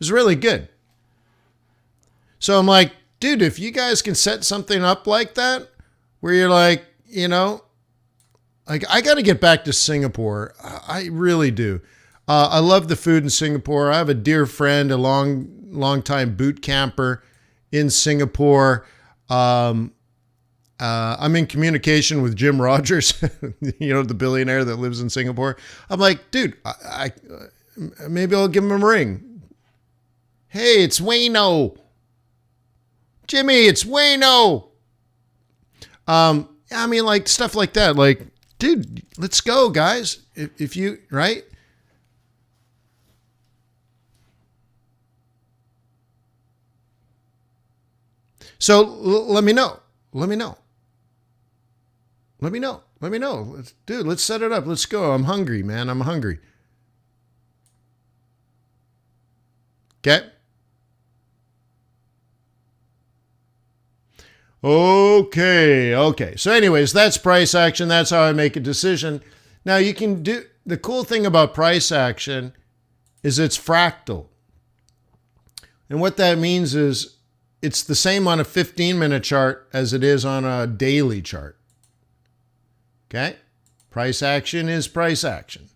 was really good. So I'm like, dude, if you guys can set something up like that, where you're like, like I got to get back to Singapore. I really do. I love the food in Singapore. I have a dear friend, a long time boot camper in Singapore. I'm in communication with Jim Rogers, the billionaire that lives in Singapore. I'm like, dude, I maybe I'll give him a ring. Hey, it's Wayno. Jimmy, it's Wayno. I mean, like stuff like that. Like, dude, let's go, guys. If you, right? So let me know. Let me know. Dude, let's set it up. Let's go. I'm hungry, man. I'm hungry. Okay. Okay. So anyways, that's price action. That's how I make a decision. Now you can do, the cool thing about price action is it's fractal. And what that means is it's the same on a 15-minute chart as it is on a daily chart. Okay? Price action is price action.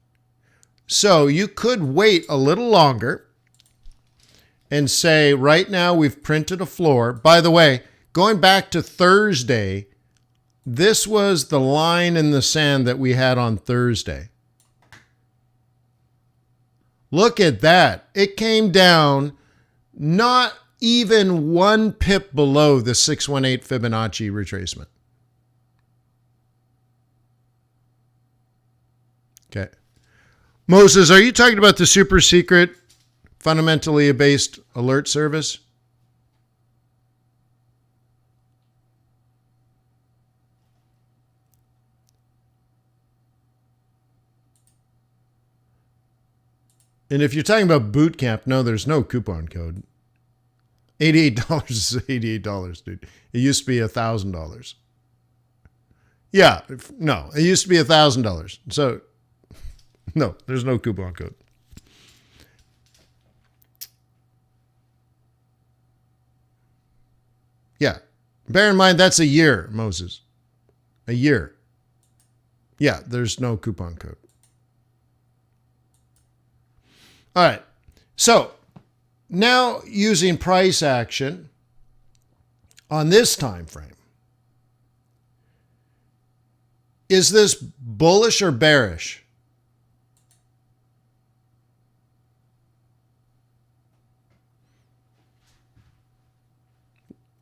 So you could wait a little longer and say, right now we've printed a floor. By the way, going back to Thursday, this was the line in the sand that we had on Thursday. Look at that. It came down not even 1 pip below the 618 Fibonacci retracement. Okay. Moses, are you talking about the super secret, fundamentally based alert service? And if you're talking about boot camp, no, there's no coupon code. $88 is $88, dude. It used to be $1,000. Yeah, no, it used to be $1,000. So, no, there's no coupon code. Yeah, bear in mind that's a year, Moses. A year. Yeah, there's no coupon code. All right, so now using price action on this time frame, is this bullish or bearish?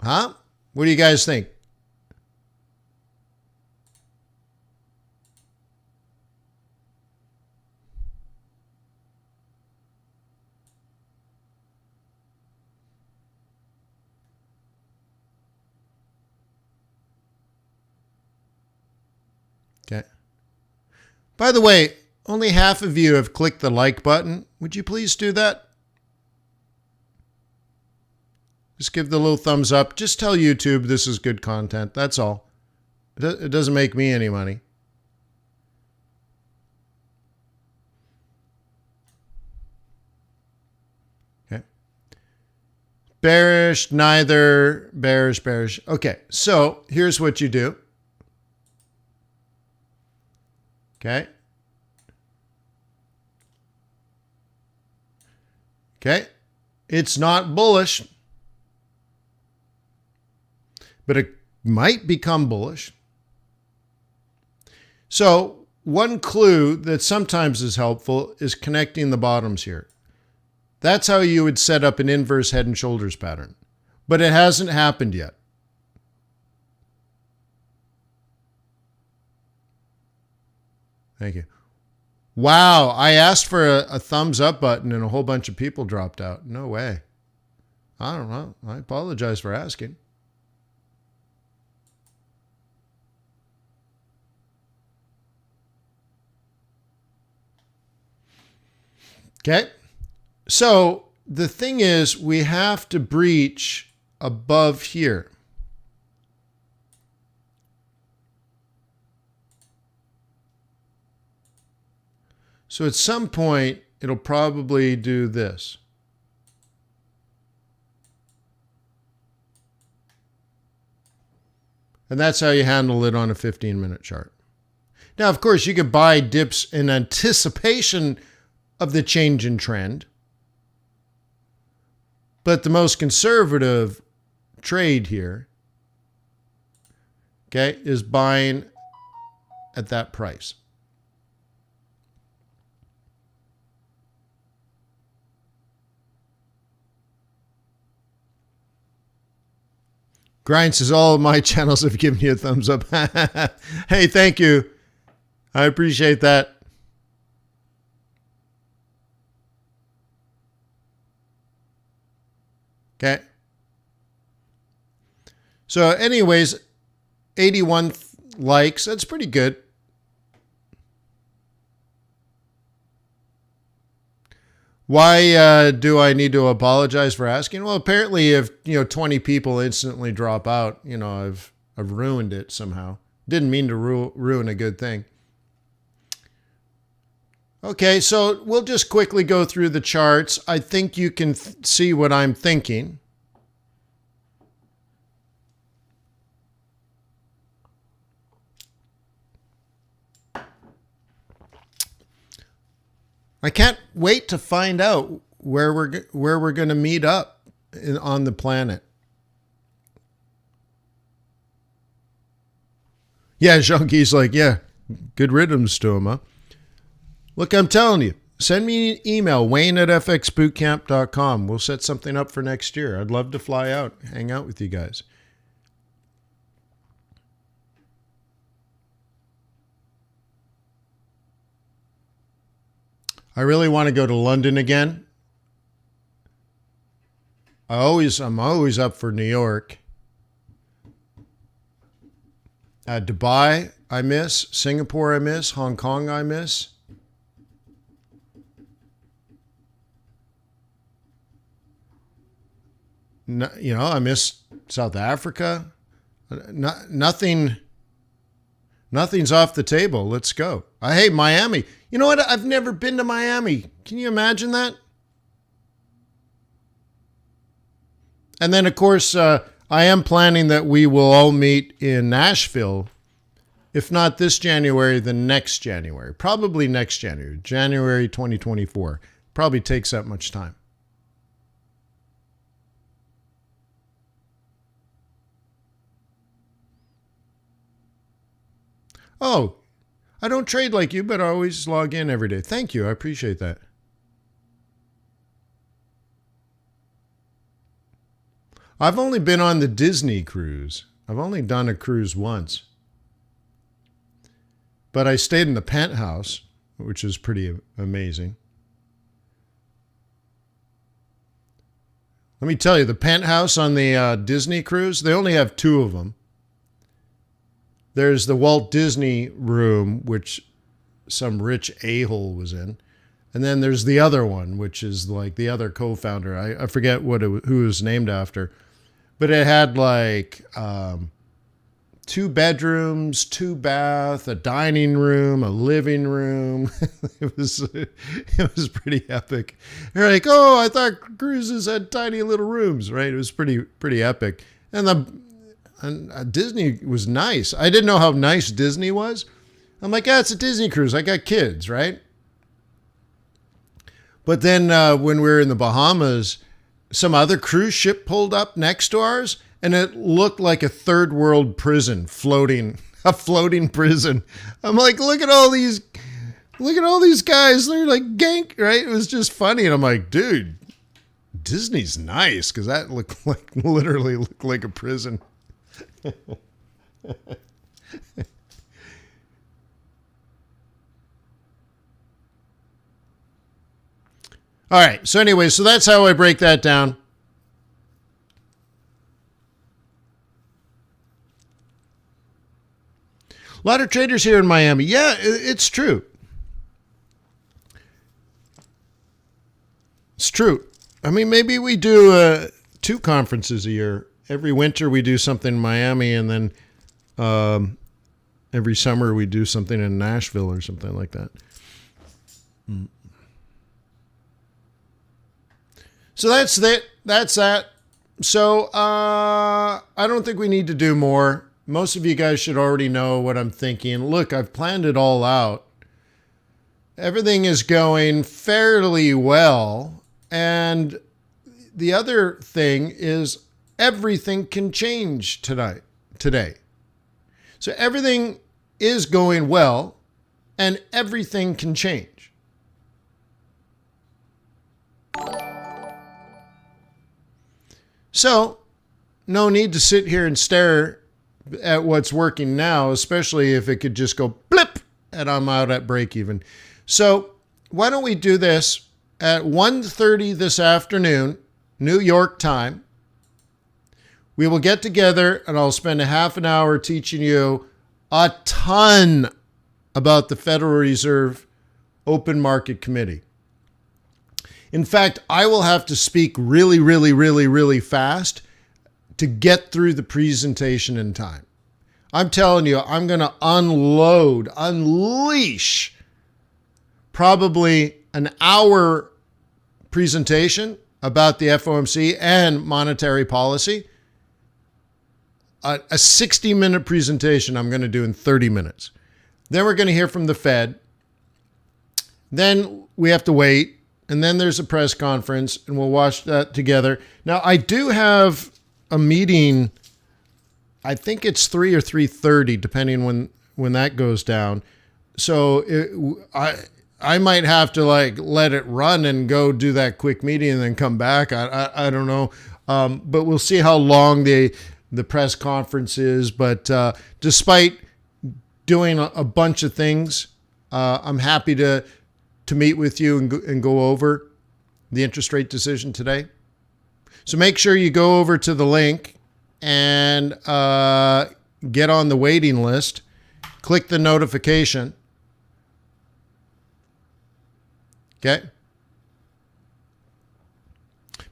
Huh? What do you guys think? Okay. By the way, only half of you have clicked the like button. Would you please do that? Just give the little thumbs up. Just tell YouTube this is good content. That's all. It doesn't make me any money. Okay. Bearish, neither. Bearish, bearish. Okay, so here's what you do. Okay. Okay. It's not bullish, but it might become bullish. So one clue that sometimes is helpful is connecting the bottoms here. That's how you would set up an inverse head and shoulders pattern, but it hasn't happened yet. Thank you. Wow, I asked for a thumbs up button and a whole bunch of people dropped out. No way. I don't know. I apologize for asking. Okay. So the thing is, we have to breach above here. So at some point, it'll probably do this. And that's how you handle it on a 15-minute chart. Now, of course, you could buy dips in anticipation of the change in trend. But the most conservative trade here, okay, is buying at that price. Grind says all of my channels have given you a thumbs up. Hey, thank you. I appreciate that. Okay. So anyways, 81 likes. That's pretty good. Why do I need to apologize for asking? Well, apparently if 20 people instantly drop out, I've ruined it somehow. Didn't mean to ruin a good thing. Okay, so we'll just quickly go through the charts. I think you can see what I'm thinking. I can't wait to find out where we're going to meet up on the planet. Yeah, Jean-Guy's like, yeah, good riddance to him, huh? Look, I'm telling you, send me an email, wayne@fxbootcamp.com. We'll set something up for next year. I'd love to fly out, hang out with you guys. I really want to go to London again. I'm always up for New York. Dubai, I miss. Singapore, I miss. Hong Kong, I miss. I miss South Africa. Nothing's off the table. Let's go. I hate Miami. You know what? I've never been to Miami. Can you imagine that? And then, of course, I am planning that we will all meet in Nashville, if not this January, then next January. Probably next January, January 2024. Probably takes that much time. Oh, I don't trade like you, but I always log in every day. Thank you. I appreciate that. I've only been on the Disney cruise. I've only done a cruise once. But I stayed in the penthouse, which is pretty amazing. Let me tell you, the penthouse on the Disney cruise, they only have 2 of them. There's the Walt Disney room, which some rich a-hole was in. And then there's the other one, which is like the other co-founder. I forget who it was named after. But it had like 2 bedrooms, 2 bath, a dining room, a living room. It was pretty epic. You're like, oh, I thought cruises had tiny little rooms, right? It was pretty epic. And Disney was nice. I didn't know how nice Disney was. I'm like, it's a Disney cruise. I got kids, right? But then when we were in the Bahamas, some other cruise ship pulled up next to ours, and it looked like a third world prison a floating prison. I'm like, look at all these guys. They're like gank, right? It was just funny. And I'm like, dude, Disney's nice, because that literally looked like a prison. All right. So anyway, so that's how I break that down. A lot of traders here in Miami. Yeah, it's true. It's true. I mean, maybe we do 2 conferences a year. Every winter we do something in Miami, and then every summer we do something in Nashville or something like that. So that's it. That's that. So I don't think we need to do more. Most of you guys should already know what I'm thinking. Look, I've planned it all out. Everything is going fairly well. And the other thing is everything can change today. So everything is going well, and everything can change. So, no need to sit here and stare at what's working now, especially if it could just go blip and I'm out at break even. So, why don't we do this at 1:30 this afternoon, New York time. We will get together and I'll spend a half an hour teaching you a ton about the Federal Reserve Open Market Committee. In fact, I will have to speak really, really, really, really fast to get through the presentation in time. I'm telling you, I'm going to unleash probably an hour presentation about the FOMC and monetary policy. A 60-minute presentation I'm going to do in 30 minutes. Then we're going to hear from the Fed. Then we have to wait and then there's a press conference, and we'll watch that together. Now, I do have a meeting. I think it's 3 or 3:30, depending when that goes down. So I might have to like let it run and go do that quick meeting and then come back. I don't know, but we'll see how long the press conference is. But despite doing a bunch of things, I'm happy to meet with you and go over the interest rate decision today. So make sure you go over to the link and get on the waiting list. Click the notification. Okay.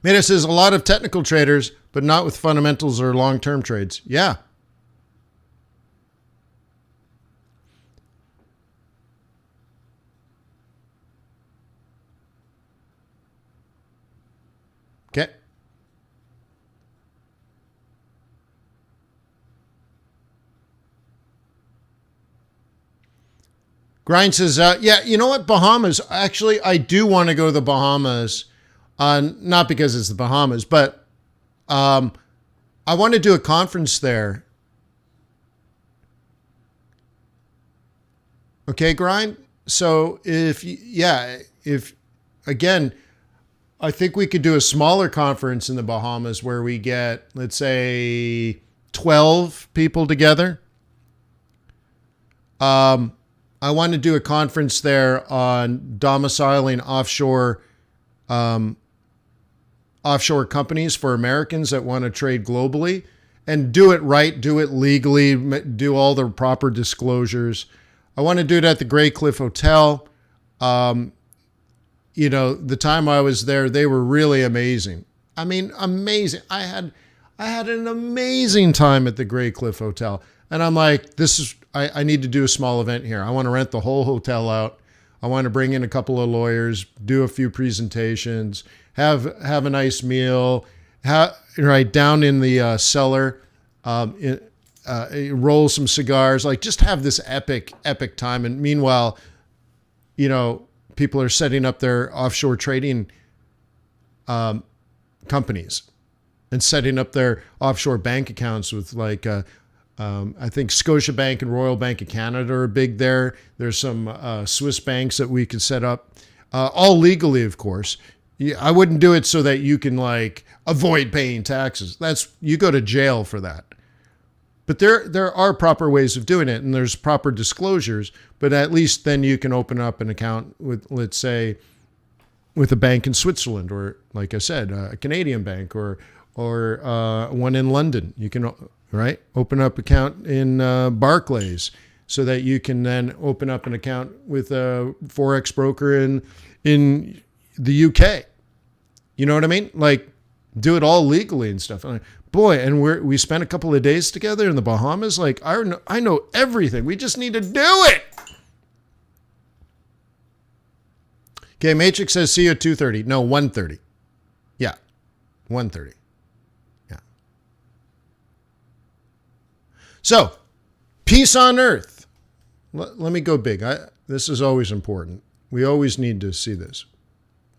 Meta says a lot of technical traders, but not with fundamentals or long-term trades. Yeah. Okay. Grind says, yeah, you know what? Bahamas. Actually, I do want to go to the Bahamas. Not because it's the Bahamas, but I want to do a conference there. Okay, Grind? So if again, I think we could do a smaller conference in the Bahamas where we get, let's say, 12 people together. I want to do a conference there on domiciling offshore companies for Americans that want to trade globally, and do it right, do it legally, do all the proper disclosures. I want to do it at the Grey Cliff Hotel. The time I was there, they were really amazing. I mean, amazing. I had an amazing time at the Grey Cliff Hotel. And I'm like, I need to do a small event here. I want to rent the whole hotel out. I want to bring in a couple of lawyers, do a few presentations, have a nice meal, right down in the cellar, roll some cigars, like just have this epic time. And meanwhile, people are setting up their offshore trading companies and setting up their offshore bank accounts with like, I think Scotiabank and Royal Bank of Canada are big there. There's some Swiss banks that we could set up, all legally, of course. I wouldn't do it so that you can like avoid paying taxes. You go to jail for that. But there are proper ways of doing it, and there's proper disclosures. But at least then you can open up an account with, let's say, with a bank in Switzerland, or like I said, a Canadian bank, or one in London. You can open up account in Barclays, so that you can then open up an account with a Forex broker in the UK. You know what I mean? Like, do it all legally and stuff. And boy, and we spent a couple of days together in the Bahamas. Like, I know everything. We just need to do it. Okay, Matrix says see you at 2:30. No, 1:30. Yeah, 1:30. Yeah. So, peace on earth. Let me go big. This is always important. We always need to see this,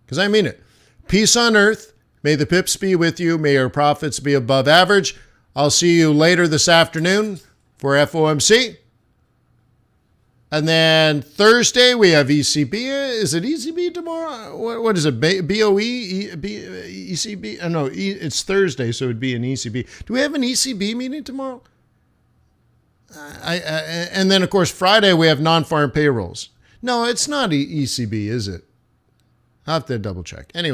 because I mean it. Peace on earth. May the pips be with you. May your profits be above average. I'll see you later this afternoon for FOMC. And then Thursday, we have ECB. Is it ECB tomorrow? What is it? BOE? ECB? No, it's Thursday, so it would be an ECB. Do we have an ECB meeting tomorrow? And then, of course, Friday, we have non-farm payrolls. No, it's not ECB, is it? I'll have to double check. Anyway.